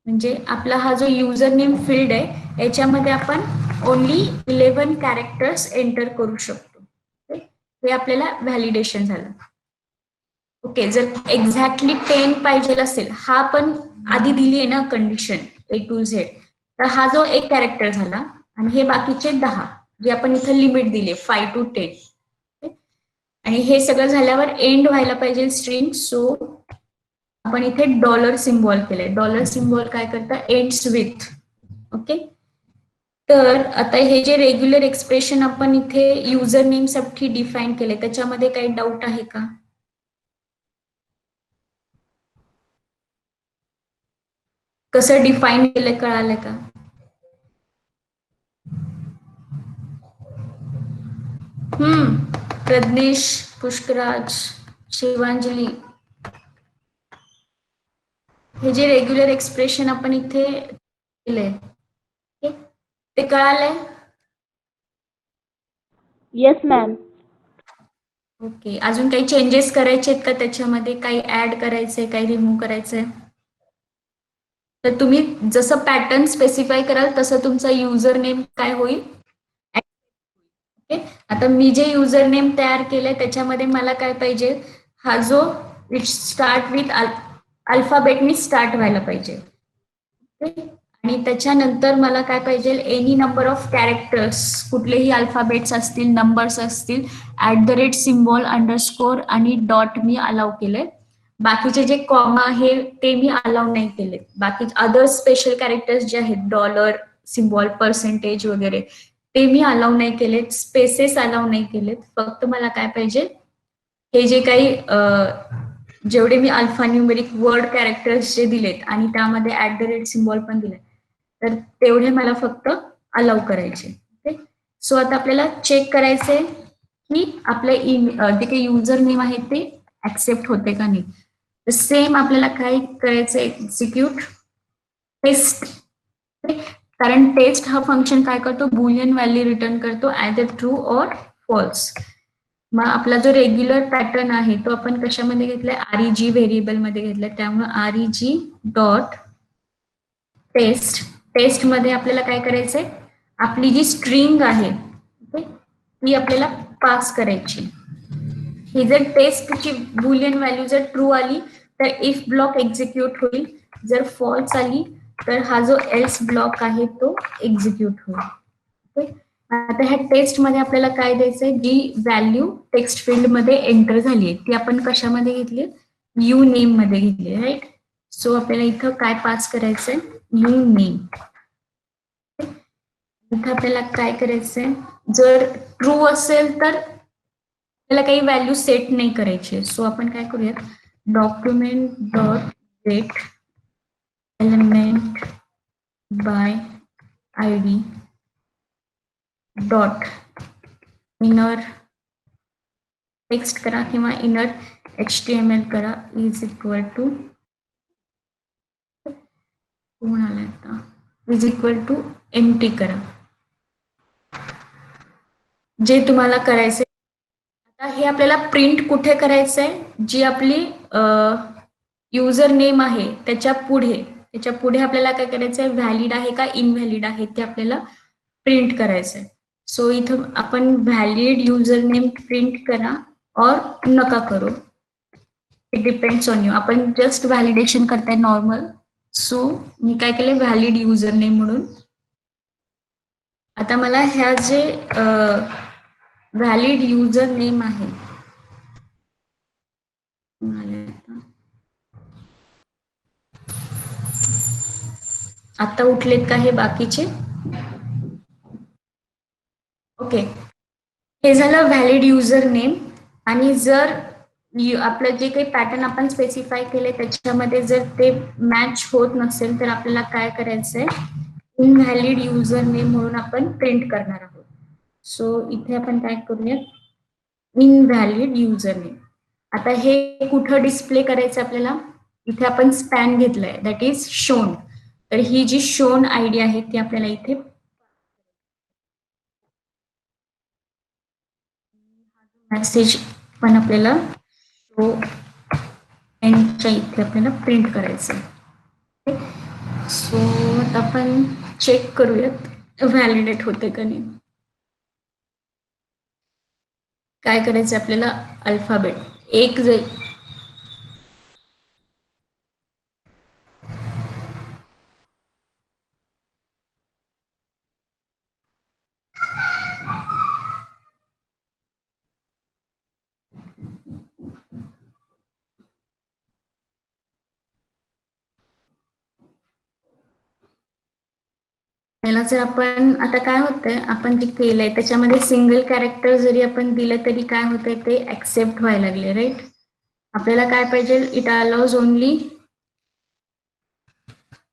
म्हणजे आपला हा जो युजर नेम फील्ड आहे याच्यामध्ये आपण ओनली 11 कॅरेक्टर्स एंटर करू शकतो. हे आपल्याला व्हॅलिडेशन झालं. ओके, जर एक्झॅक्टली 10 पाहिजे असेल, हा पण आधी दिली आहे ना कंडिशन A to Z, तर हा जो एक कॅरेक्टर झाला, आणि हे बाकीचे 10 जे आपण इथे लिमिट दिले 5 to 10. आणि हे सगळं झाल्यावर एंड व्हायला पाहिजे स्ट्रिंग. सो आपण इथे डॉलर सिम्बॉल केलंय. डॉलर सिम्बॉल काय करतं, एंड्स विथ. ओके. तर आता हे जे रेग्युलर एक्सप्रेशन आपण इथे युजर नेम साठी डिफाईन केले त्याच्यामध्ये काही डाऊट आहे का? कसं डिफाईन केलं कळालं का? प्रज्ञेश, पुष्कराज, शिवांजली, हे जे रेग्युलर एक्सप्रेशन आपण इथे केलंय ते कळालंय? Yes ma'am. ओके. अजून काही चेंजेस करायचे आहेत का त्याच्यामध्ये? काही ऍड करायचंय, काही रिमूव्ह करायचंय? तर तुम्ही जसं पॅटर्न स्पेसिफाय कराल तसं तुमचा युजर नेम काय होईल? ओके. आता मी जे युजर नेम तयार केलंय त्याच्यामध्ये मला काय पाहिजे, हा जो इट स्टार्ट विथ अल्फाबेटनी स्टार्ट व्हायला पाहिजे. आणि त्याच्यानंतर मला काय पाहिजे, एनी नंबर ऑफ कॅरेक्टर्स, कुठलेही अल्फाबेट्स असतील, नंबर्स असतील, @ सिम्बॉल, अंडरस्कोर आणि डॉट मी अलाव केलंय. बाकीचे जे कॉमा आहे ते मी अलाव नाही केले. बाकी अदर स्पेशल कॅरेक्टर्स जे आहेत, डॉलर सिम्बॉल, पर्सेंटेज वगैरे, ते मी अलाव नाही केलेत. स्पेसेस अलाव नाही केलेत. फक्त मला काय पाहिजे, हे जे काही जेवढे मी अल्फा न्यूमेरिक वर्ड कॅरेक्टर्स जे दिलेत आणि त्यामध्ये @ सिम्बॉल पण दिले, तर तेवढे मला फक्त अलाउ करायचे. ओके. सो आता आपल्याला चेक करायचे की आपले जे काही युजर नेम आहे ते ऍक्सेप्ट होते का नाही. तर सेम आपल्याला काय करायचं, एक्झिक्यूट टेस्ट. कारण टेस्ट हा फंक्शन काय करतो, बुलियन व्हॅल्यू रिटर्न करतो, आयदर ट्रू और फॉल्स. मग आपला जो रेग्युलर पॅटर्न आहे तो आपण कशामध्ये घेतलाय, REG व्हेरिएबल मध्ये घेतलाय. त्यामुळे REG डॉट टेस्ट. टेस्ट मध्ये आपल्याला काय करायचंय, आपली जी स्ट्रिंग आहे ती आपल्याला पास करायची. ही जर टेस्टची बुलियन व्हॅल्यू जर ट्रू आली तर इफ ब्लॉक एक्झिक्यूट होईल. जर फॉल्स आली तर हा जो एल्स ब्लॉक आहे तो एक्झिक्यूट होईल. आता ह्या टेस्ट मध्ये आपल्याला काय द्यायचंय, जी व्हॅल्यू टेक्स्ट फील्ड मध्ये एंटर झाली आहे ती आपण कशामध्ये घेतली, यू नेम मध्ये घेतली, राईट. सो आपल्याला इथं काय पास करायचंय, यू नेम. इथं आपल्याला काय करायचंय, जर ट्रू असेल तर त्याला काही व्हॅल्यू सेट नाही करायची. सो आपण काय करूयात, document dot gate element by ID dot inner text करा किंवा इनर HTML करा, इज इक्वल टू कोण आलाय आता, इज इक्वल टू एम्प्टी करा, जे तुम्हाला करायचंय. आता हे आपल्याला प्रिंट कुठे करायचंय, जी आपली युजर नेम आहे त्याच्या पुढे आपल्याला काय करायचंय, व्हॅलिड आहे का इनव्हॅलिड आहे ते आपल्याला प्रिंट करायचंय. सो इथं आपण व्हॅलिड युजर नेम प्रिंट करा और नका करू, इट डिपेंड्स ऑन यू. आपण जस्ट व्हॅलिडेशन करताय नॉर्मल. सो मी काय केलंय, व्हॅलिड युजर नेम म्हणून. आता मला ह्या जे व्हॅलिड युजर नेम आहे, आता उठलेत का हे बाकीचे? ओके. हे झालं व्हॅलिड युजर नेम. आणि जर आपलं जे काही पॅटर्न आपण स्पेसिफाय केले त्याच्यामध्ये जर ते मॅच होत नसेल तर आपल्याला काय करायचंय, इनव्हॅलिड युजर नेम म्हणून आपण प्रिंट करणार आहोत. सो इथे आपण काय करूया, इनव्हॅलिड युजर नेम. आता हे कुठं डिस्प्ले करायचं आपल्याला, इथे आपण स्पॅन घेतलंय, दॅट इज शोन. तर ही जी शोन आयडी आहे ती आपल्याला इथे मेसेज पण आपल्याला शो एंडच्या इथे आपल्याला प्रिंट करायचं. सो आता आपण चेक करूयात व्हॅलिडेट होते का नाही. काय करायचं आपल्याला, अल्फाबेट एक याला जर आपण आता काय होतंय आपण जे केलंय त्याच्यामध्ये सिंगल कॅरेक्टर जरी आपण दिलं तरी काय होतंय ते ऍक्सेप्ट व्हायला लागले राईट. आपल्याला काय पाहिजे इट अलाउज ओनली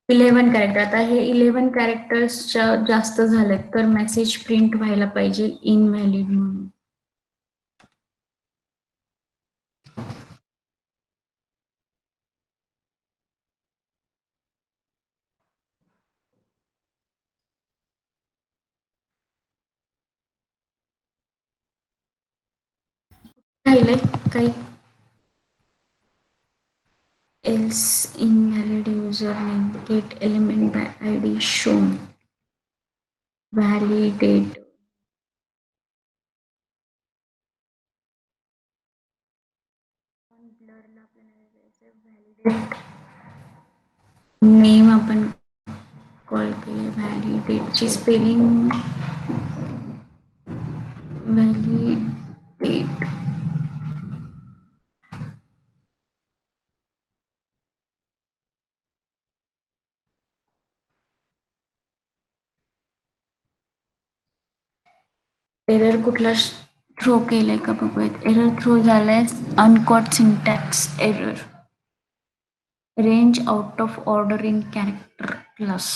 11 कॅरेक्टर. आता हे 11 कॅरेक्टर्सच्या जास्त झालेत तर मेसेज प्रिंट व्हायला पाहिजे इनव्हॅलिड म्हणून. राहिलंय काही else invalid username get element by id shown validate name आपण कॉल केले व्हॅलिडेटची स्पेलिंग व्हॅलिडेट एरर कुठला थ्रो केलाय का बघूयात. एरर थ्रो झालाय uncaught syntax error range out of order in character class.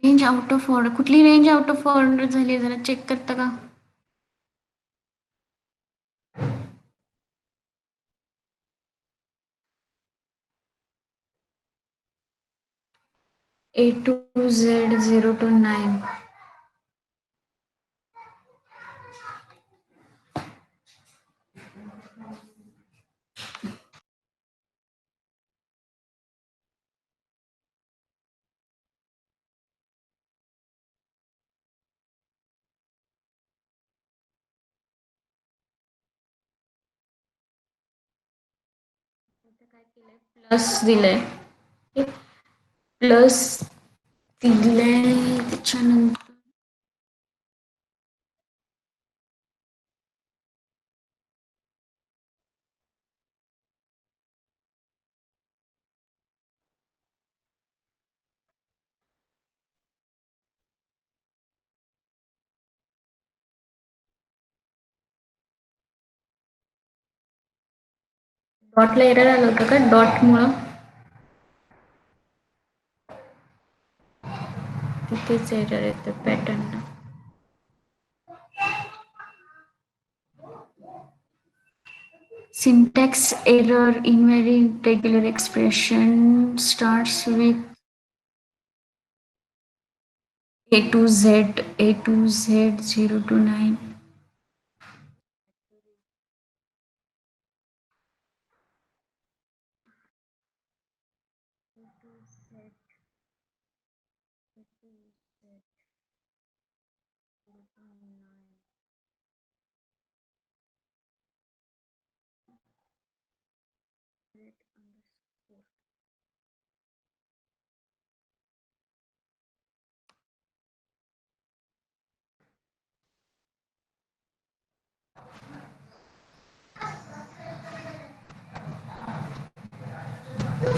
Range out of order कुठली range out of order झाली जरा चेक करता का. A2Z029 प्लस दिलंय प्लस दिलंय त्याच्यानंतर डॉटला एरर आलं होतं का डॉट मुळे तिथेच एरर येतं pattern. Syntax error invalid regular expression starts with A2Z029.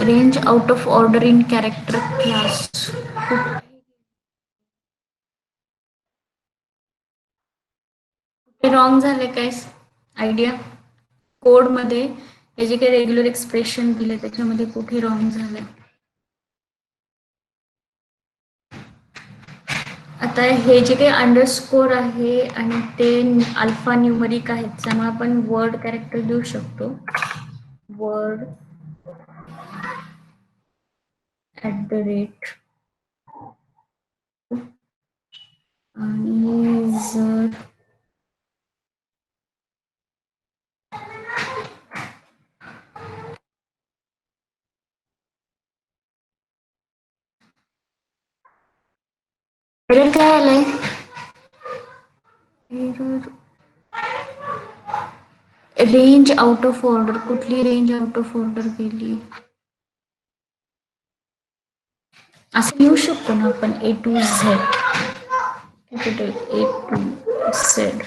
Range out of order in character class. Wrong झाले काय आयडिया कोड मध्ये हे जे काही रेग्युलर एक्सप्रेशन दिले त्याच्यामध्ये कुठे रॉंग झालंय. आता हे जे काही अंडरस्कोर आहे आणि ते अल्फा न्यूमरिक आहेत त्यामुळे आपण वर्ड कॅरेक्टर देऊ शकतो. वर्ड @ द रेट आणि जर एरर काय आलंय. रेंज आउट ऑफ ऑर्डर कुठली रेंज आउट ऑफ ऑर्डर गेली असं लिहू शकतो ना आपण A to Z capital A to Z.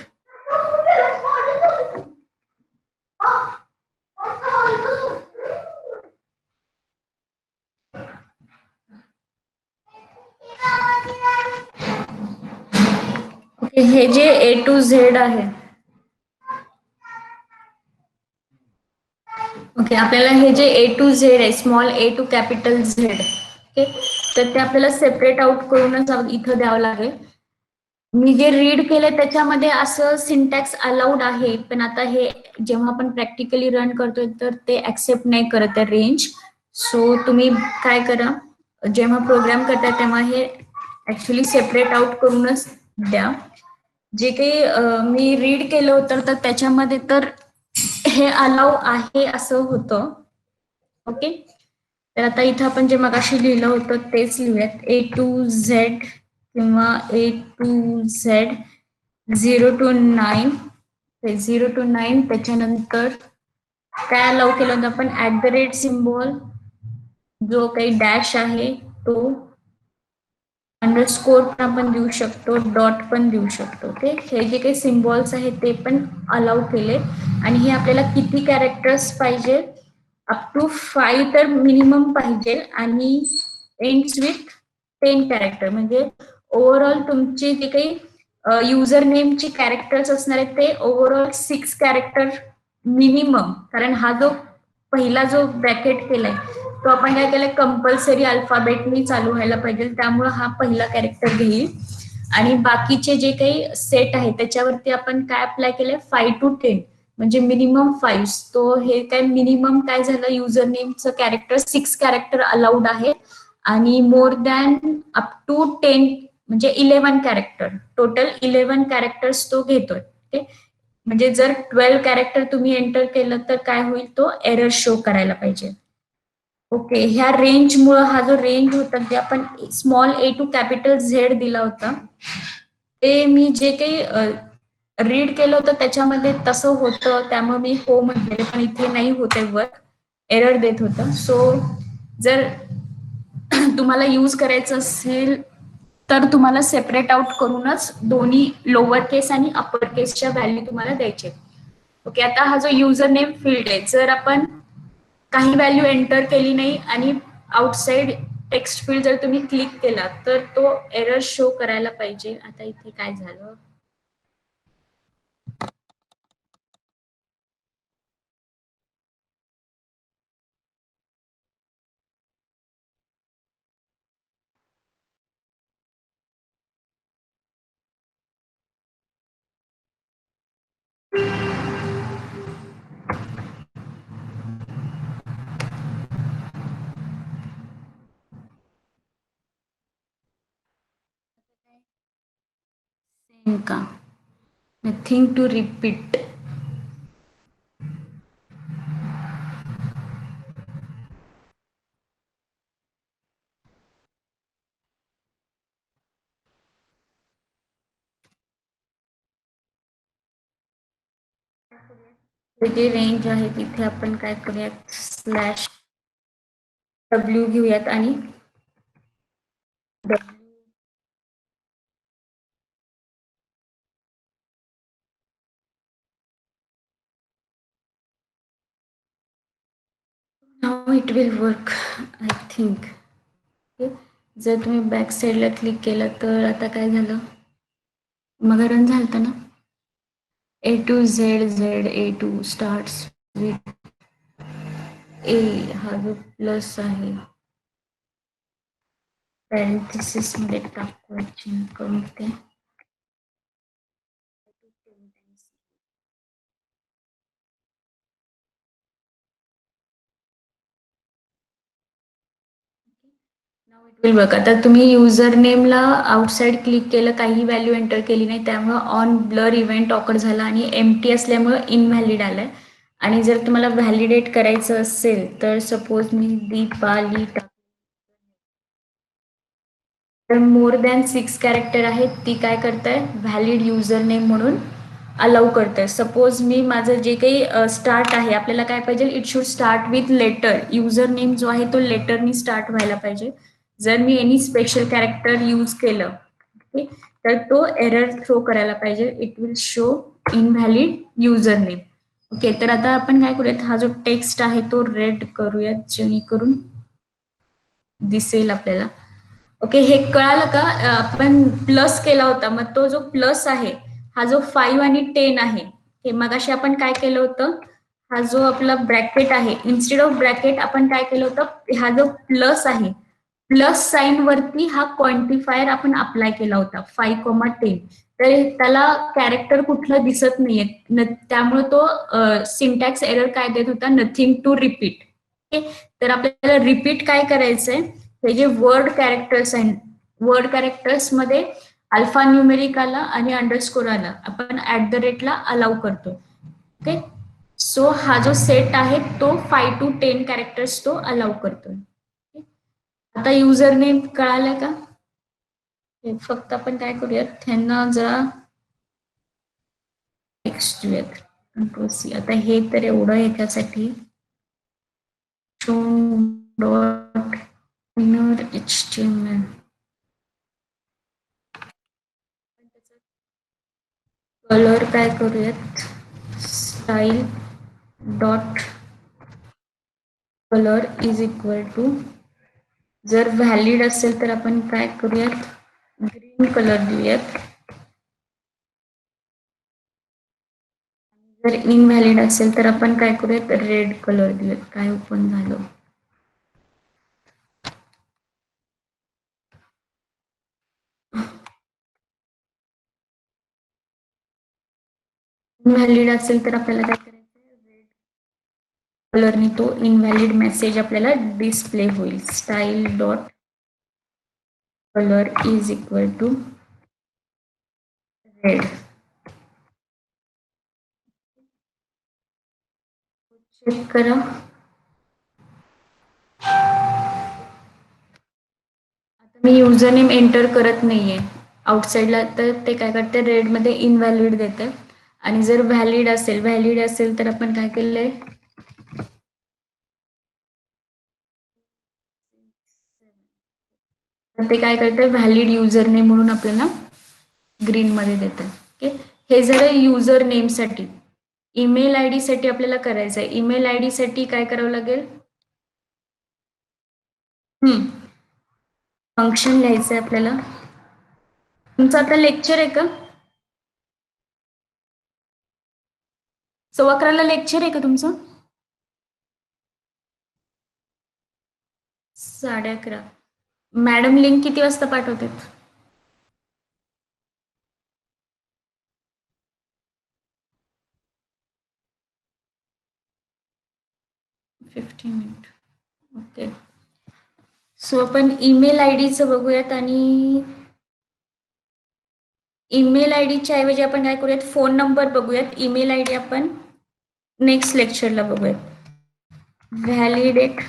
Okay हे जे A to Z आहे. ओके आपल्याला हे जे A to Z आहे small A to capital Z okay तर ते आपल्याला सेपरेट आउट करूनच इथं द्यावं लागेल. मी जे रीड केलं त्याच्यामध्ये असं सिंटॅक्स अलाउड आहे पण आता हे जेव्हा आपण प्रॅक्टिकली रन करतोय तर ते ऍक्सेप्ट नाही करत आहे रेंज. सो तुम्ही काय करा जेव्हा प्रोग्राम करताय तेव्हा हे ऍक्च्युली सेपरेट आउट करूनच द्या. जे काही मी रीड केलं होतं तर त्याच्यामध्ये तर हे अलाउ आहे असं होतं. ओके तर आता इथं आपण जे मगाशी लिहिलं होतं तेच लिहूयात A to Z किंवा A to Z 0 to 9 0 to 9 त्याच्यानंतर काय अलाउ केलं होतं आपण @ सिम्बॉल जो काही डॅश आहे तो अंडरस्कोर पण आपण देऊ शकतो डॉट पण देऊ शकतो. ओके हे जे काही सिम्बॉल्स आहेत ते पण अलाउ केले आणि हे आपल्याला किती कॅरेक्टर्स पाहिजे अप टू 5 तर मिनिमम पाहिजे आणि एंड्स विथ 10 कॅरेक्टर म्हणजे ओव्हरऑल तुमचे जे काही युजर नेमचे कॅरेक्टर्स असणार आहेत ते ओव्हरऑल 6 कॅरेक्टर मिनिमम कारण हा जो पहिला जो ब्रॅकेट केलाय तो आपण काय केलाय कंपल्सरी अल्फाबेटनी चालू व्हायला पाहिजे त्यामुळे हा पहिला कॅरेक्टर घेईल आणि बाकीचे जे काही सेट आहे त्याच्यावरती आपण काय अप्लाय केलंय 5 to 10 म्हणजे मिनिमम 5 तो हे काय मिनिमम काय झालं युजर नेमचं कॅरेक्टर 6 कॅरेक्टर अलाउड आहे आणि मोर दॅन अप टू 10 म्हणजे 11 कॅरेक्टर टोटल 11 कॅरेक्टर्स तो घेतोय. ओके म्हणजे जर 12 कॅरेक्टर तुम्ही एंटर केलं तर काय होईल तो एरर शो करायला पाहिजे. ओके ह्या रेंजमुळे हा जो रेंज होता जे आपण small A to capital Z दिला होता ते मी जे काही रीड केलं होतं त्याच्यामध्ये तसं होतं त्यामुळे मी हो म्हटलेले पण इथे नाही होते वर्क एरर देत होतं. सो जर तुम्हाला यूज करायचं असेल तर तुम्हाला सेपरेट आउट करूनच दोन्ही लोअर केस आणि अप्पर केसच्या व्हॅल्यू तुम्हाला द्यायचे. ओके आता हा जो युजर नेम फील्ड आहे जर आपण काही व्हॅल्यू एंटर केली नाही आणि आउटसाइड टेक्स्ट फील्ड जर तुम्ही क्लिक केला तर तो एरर शो करायला पाहिजे. आता इथे काय झालं का नथिंग टू रिपीट जे रेंज आहे तिथे आपण काय करूयात स्लॅश W घेऊयात आणि now it will work I think. जर तुम्ही बॅक साईडला क्लिक केलं तर आता काय झालं, मग रन झालं ना. A to Z starts with A. हा जो प्लस आहे पॅरेंथेसिस मध्ये टाकवायचे करून ते बघ. आता तुम्ही युजर नेमला आउटसाइड क्लिक केलं, काही व्हॅल्यू एंटर केली नाही, त्यामुळे ऑन ब्लर इव्हेंट ऑकर झाला आणि एमटी असल्यामुळे इनव्हॅलिड आलाय. आणि जर तुम्हाला व्हॅलिडेट करायचं असेल तर सपोज मी दीपाली तर मोर दॅन 6 कॅरेक्टर आहेत, ती काय करताय व्हॅलिड युजर नेम म्हणून अलाउ करताय. सपोज मी माझं जे काही स्टार्ट आहे, आपल्याला काय पाहिजे, it should start with letter. User name जो आहे तो लेटरनी स्टार्ट व्हायला पाहिजे. जर मी एनी स्पेशल कॅरेक्टर यूज केलं तर तो एरर थ्रो करायला पाहिजे. It will show invalid user name. Okay, तर आता आपण काय करूयात, हा जो टेक्स्ट आहे तो रेड करूयात जेणेकरून दिसेल आपल्याला. ओके, हे कळालं का. आपण प्लस केला होता, मग तो जो प्लस आहे हा जो 5 आणि 10 आहे, हे मगाशी आपण काय केलं होतं, हा जो आपला ब्रॅकेट आहे, इन्स्टेड ऑफ ब्रॅकेट आपण काय केलं होतं, हा जो प्लस आहे प्लस साइन वरती हा क्वांटिफायर आपण अप्लाय केला होता 5,10. तर त्याला कॅरेक्टर कुठलं दिसत नाहीये, त्यामुळे तो सिंटॅक्स एरर काय देत होता, नथिंग टू रिपीट. तर आपल्याला रिपीट काय करायचंय, हे जे वर्ड कॅरेक्टर्स आहेत, वर्ड कॅरेक्टर्स मध्ये अल्फा न्यूमेरिक आला आणि अंडरस्कोर आला, आपण ऍट द रेटला अलाउ करतो. ओके, सो हा जो सेट आहे तो 5 to 10 कॅरेक्टर्स तो अलाउ करतोय. आता युजर नेम कळालं का. फक्त आपण काय करूयात, त्यांना जरा टेक्स्ट देऊयात, कंट्रोल सी. आता हे तर एवढं ह्याच्यासाठी डॉट इनर HTML कलर काय करूयात, style dot colour is equal to, जर व्हॅलिड असेल तर आपण काय करूयात, ग्रीन कलर देऊयात. जर इनव्हॅलिड असेल तर आपण काय करूयात, रेड कलर देऊयात. काय ओपन झालं, इनव्हॅलिड असेल तर आपल्याला काय करायचं, कलरनी तो इनव्हॅलिड मेसेज आपल्याला डिस्प्ले होईल. Style dot colour is equal to red. Check करा. आता मी युजर नेम एंटर करत नाहीये आउटसाइडला, तर ते काय करते, रेड मध्ये इनव्हॅलिड देते. आणि जर व्हॅलिड असेल तर आपण काय केलंय, तर ते काय करते, व्हॅलिड युजर नेम म्हणून आपल्याला ग्रीन मध्ये देते. ओके, हे जर युजर नेम साठी. ईमेल आय डी साठी आपल्याला करायचं आहे. ईमेल आय डी साठी काय करावं लागेल, फंक्शन लिहायचं आहे आपल्याला. तुमचं आता लेक्चर आहे का, 11:15 लेक्चर आहे का तुमचं, 11:30. मॅडम लिंक किती वाजता पाठवतात, 15 मिनिट. ओके, सो आपण ईमेल आय डीचं बघूयात. आणि ईमेल आय डीच्या ऐवजी आपण काय करूयात, फोन नंबर बघूयात. ईमेल आय डी आपण नेक्स्ट लेक्चरला बघूयात. व्हॅलिडेट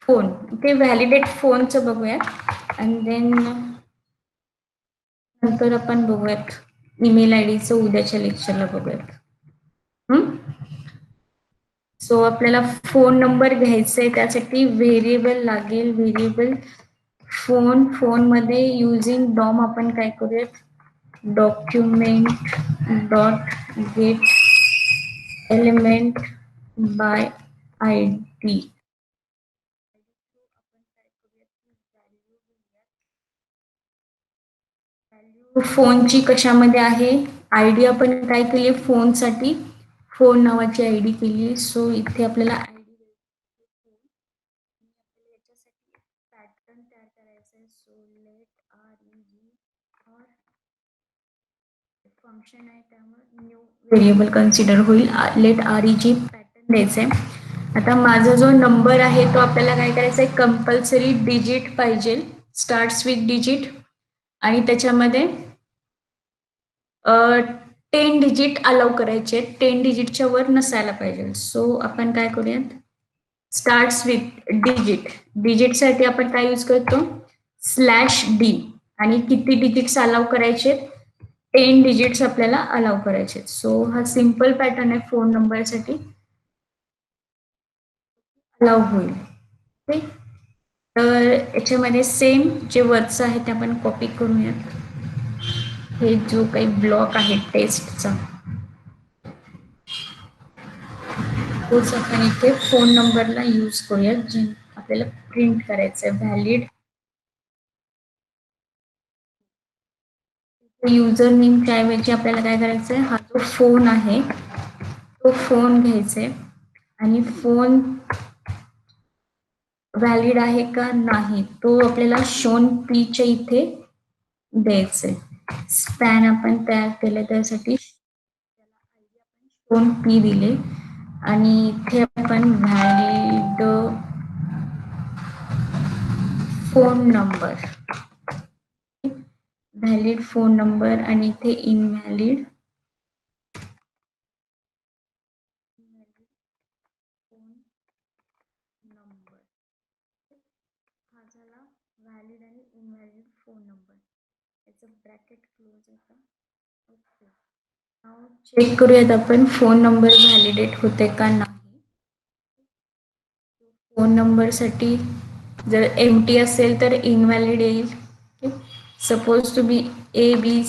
फोन, ते व्हॅलिडेट फोनचं बघूयात. आणि देन नंतर आपण बघूयात ईमेल आय डीचं उद्याच्या लेक्चरला बघूयात. सो आपल्याला फोन नंबर घ्यायचा आहे, त्यासाठी व्हेरिएबल लागेल. व्हेरिएबल फोन मध्ये युजिंग डॉम आपण काय करूयात, document dot gate element by I D फोनची कशामध्ये आहे आय डी आपण काय केली फोनसाठी फोन नावाची आय डी केली सो इथे आपल्याला आय डी पॅटर्न तयार करायचा आहे सो लेट आर ई जी और फंक्शन आहे त्यामुळे न्यू व्हेरिएबल कन्सिडर होईल लेट आर ई जी पॅटर्न द्यायचं आहे आता माझा जो नंबर आहे तो आपल्याला काय करायचा आहे कंपल्सरी डिजिट पाहिजे स्टार्ट्स विथ डिजिट आणि त्याच्यामध्ये 10 डिजिट अलाउ करायचे 10 डिजिटच्या वर नसायला पाहिजे सो आपण काय करूयात स्टार्ट्स विथ डिजिट डिजिटसाठी आपण काय यूज करतो स्लॅश डी आणि किती डिजिट्स अलाउ करायचे 10 डिजिट्स आपल्याला अलाउ करायचे सो हा सिम्पल पॅटर्न आहे फोन नंबरसाठी अलाउ होईल ठीक तर याच्यामध्ये सेम जे वरचं आहे ते आपण कॉपी करूयात हे जो काही ब्लॉक आहे टेस्टचा तोच आपण इथे फोन नंबरला यूज करूयात जे आपल्याला प्रिंट करायचं आहे व्हॅलिड युजर नेमच्या ऐवजी आपल्याला काय करायचं आहे हा जो फोन आहे तो फोन घ्यायचा आहे आणि फोन व्हॅलिड आहे का नाही तो आपल्याला शोन पीच्या इथे द्यायचंय स्पॅन आपण तयार केलं त्यासाठी शोन पी दिले आणि इथे आपण valid phone number valid phone number आणि इथे इनव्हॅलिड फोन नंबर हा झाला व्हॅलिड आणि इनव्हॅलिड फोन नंबर याचं ब्रॅकेट क्लोज आहे का ओके नाव चेक करूयात आपण फोन नंबर व्हॅलिडेट होते का नाही फोन नंबरसाठी जर एम टी असेल तर इनव्हॅलिड येईल सपोज तुम्ही ए बी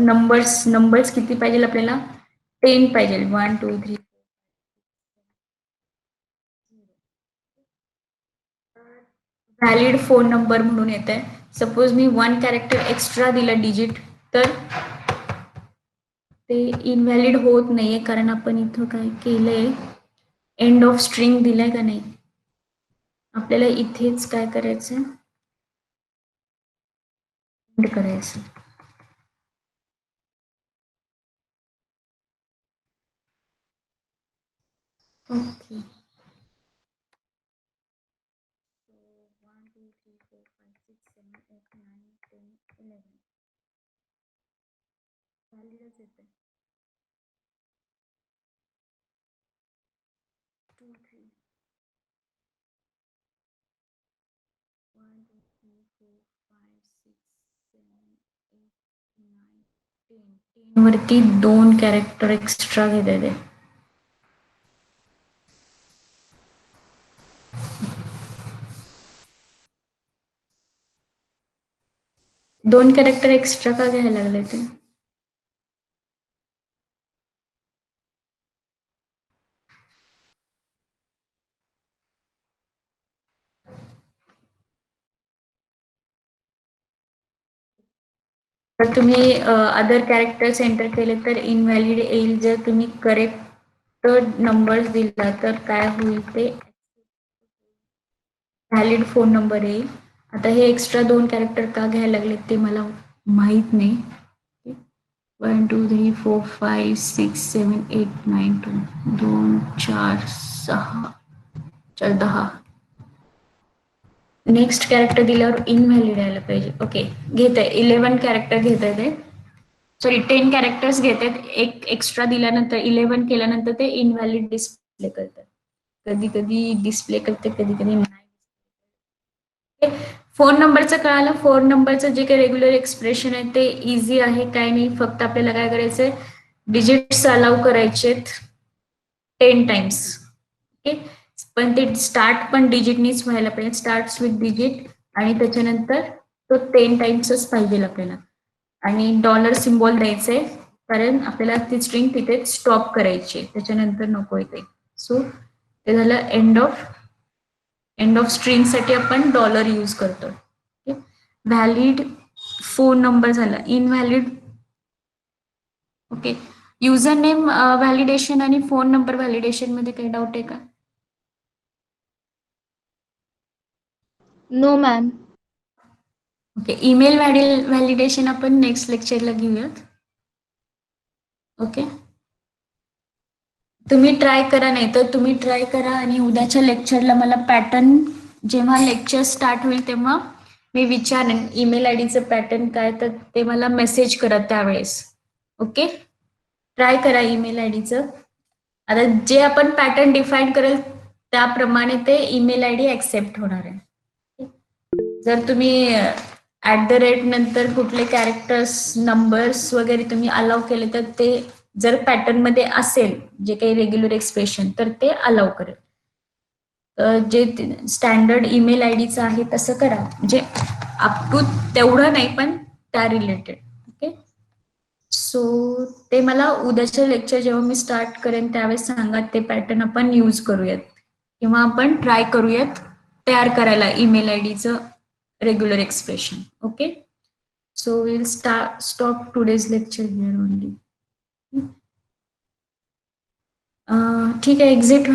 नंबर्स नंबर्स किती पाहिजे आपल्याला 10 पाहिजे 1 2 3 व्हॅलिड फोन नंबर म्हणून येत आहे सपोज मी 1 कॅरेक्टर एक्स्ट्रा दिलं डिजिट तर ते इनव्हॅलिड होत नाहीये कारण आपण इथं काय केलंय एंड ऑफ स्ट्रिंग दिलाय का नाही आपल्याला इथेच काय करायचं एंड करायचं ओके 1 2 3 4 5 6 7 8 9 10 11 व्हॅलिडच येते 2 3 1 2 3 4 5 6 7 8 9 10 वरती 2 कॅरेक्टर एक्स्ट्रा घेते ते 2 कॅरेक्टर एक्स्ट्रा का घ्यायला लागले ते तर तुम्ही अदर कॅरेक्टर्स एंटर केले तर इनव्हॅलिड येईल जर तुम्ही करेक्ट नंबर्स दिला तर काय होईल ते व्हॅलिड फोन नंबर येईल आता हे एक्स्ट्रा 2 कॅरेक्टर का घ्यायला लागले ते मला माहीत नाही 1 2 3 4 5 6 7 8 9 2 4 6 10 नेक्स्ट कॅरेक्टर दिल्यावर इनव्हॅलिड यायला पाहिजे ओके घेत आहे 11 कॅरेक्टर घेत आहे ते सॉरी 10 कॅरेक्टर्स घेत आहेत एक एक्स्ट्रा दिल्यानंतर 11 केल्यानंतर ते इनव्हॅलिड डिस्प्ले करतात कधी कधी डिस्प्ले करते कधी कधी नाही फोन नंबरचं कळालं फोन नंबरचं जे काही रेग्युलर एक्सप्रेशन आहे ते इझी आहे काय नाही फक्त आपल्याला काय करायचंय डिजिट्स अलाउ करायचेत 10 टाइम्स ओके पण ते स्टार्ट पण डिजिटनीच व्हायला पाहिजे स्टार्ट विथ डिजिट आणि त्याच्यानंतर तो 10 टाइम्सच पाहिजे आपल्याला आणि डॉलर सिम्बॉल द्यायचंय कारण आपल्याला ती स्ट्रिंग तिथे स्टॉप करायची त्याच्यानंतर नको येते सो ते झालं एंड ऑफ स्ट्रिंग साठी आपण डॉलर यूज करतो. व्हॅलिड फोन नंबर झाला. Invalid okay. User name validation आणि फोन नंबर व्हॅलिडेशन मध्ये काही डाऊट आहे का? No ma'am. Okay. Email validation आपण नेक्स्ट लेक्चरला घेऊयात. ओके. तुम्ही ट्राय करा, नाही तर तुम्ही ट्राय करा आणि उद्याच्या लेक्चरला मला पॅटर्न जेव्हा लेक्चर स्टार्ट होईल तेव्हा मी विचारेन ईमेल आय डीचं पॅटर्न काय, तर ते मला मेसेज करा त्यावेळेस. ओके. ट्राय करा ईमेल आय डीचं. आता जे आपण पॅटर्न डिफाईन करेल त्याप्रमाणे ते ईमेल आय डी ऍक्सेप्ट होणार आहे. जर तुम्ही @ नंतर कुठले कॅरेक्टर्स नंबर्स वगैरे तुम्ही अलाव केले तर ते जर पॅटर्न मध्ये असेल जे काही रेग्युलर एक्सप्रेशन तर ते अलाव करेल. जे स्टँडर्ड ईमेल आय डीचं आहे तसं करा, म्हणजे अप टू तेवढं नाही पण त्या रिलेटेड. ओके. सो ते मला उद्याच्या लेक्चर जेव्हा मी स्टार्ट करेन त्यावेळेस सांगा, ते पॅटर्न आपण यूज करूयात किंवा आपण ट्राय करूयात तयार करायला ईमेल आय डीचं regular expression. Okay. So will stop today's lecture here only. ठीक आहे, एक्झिट.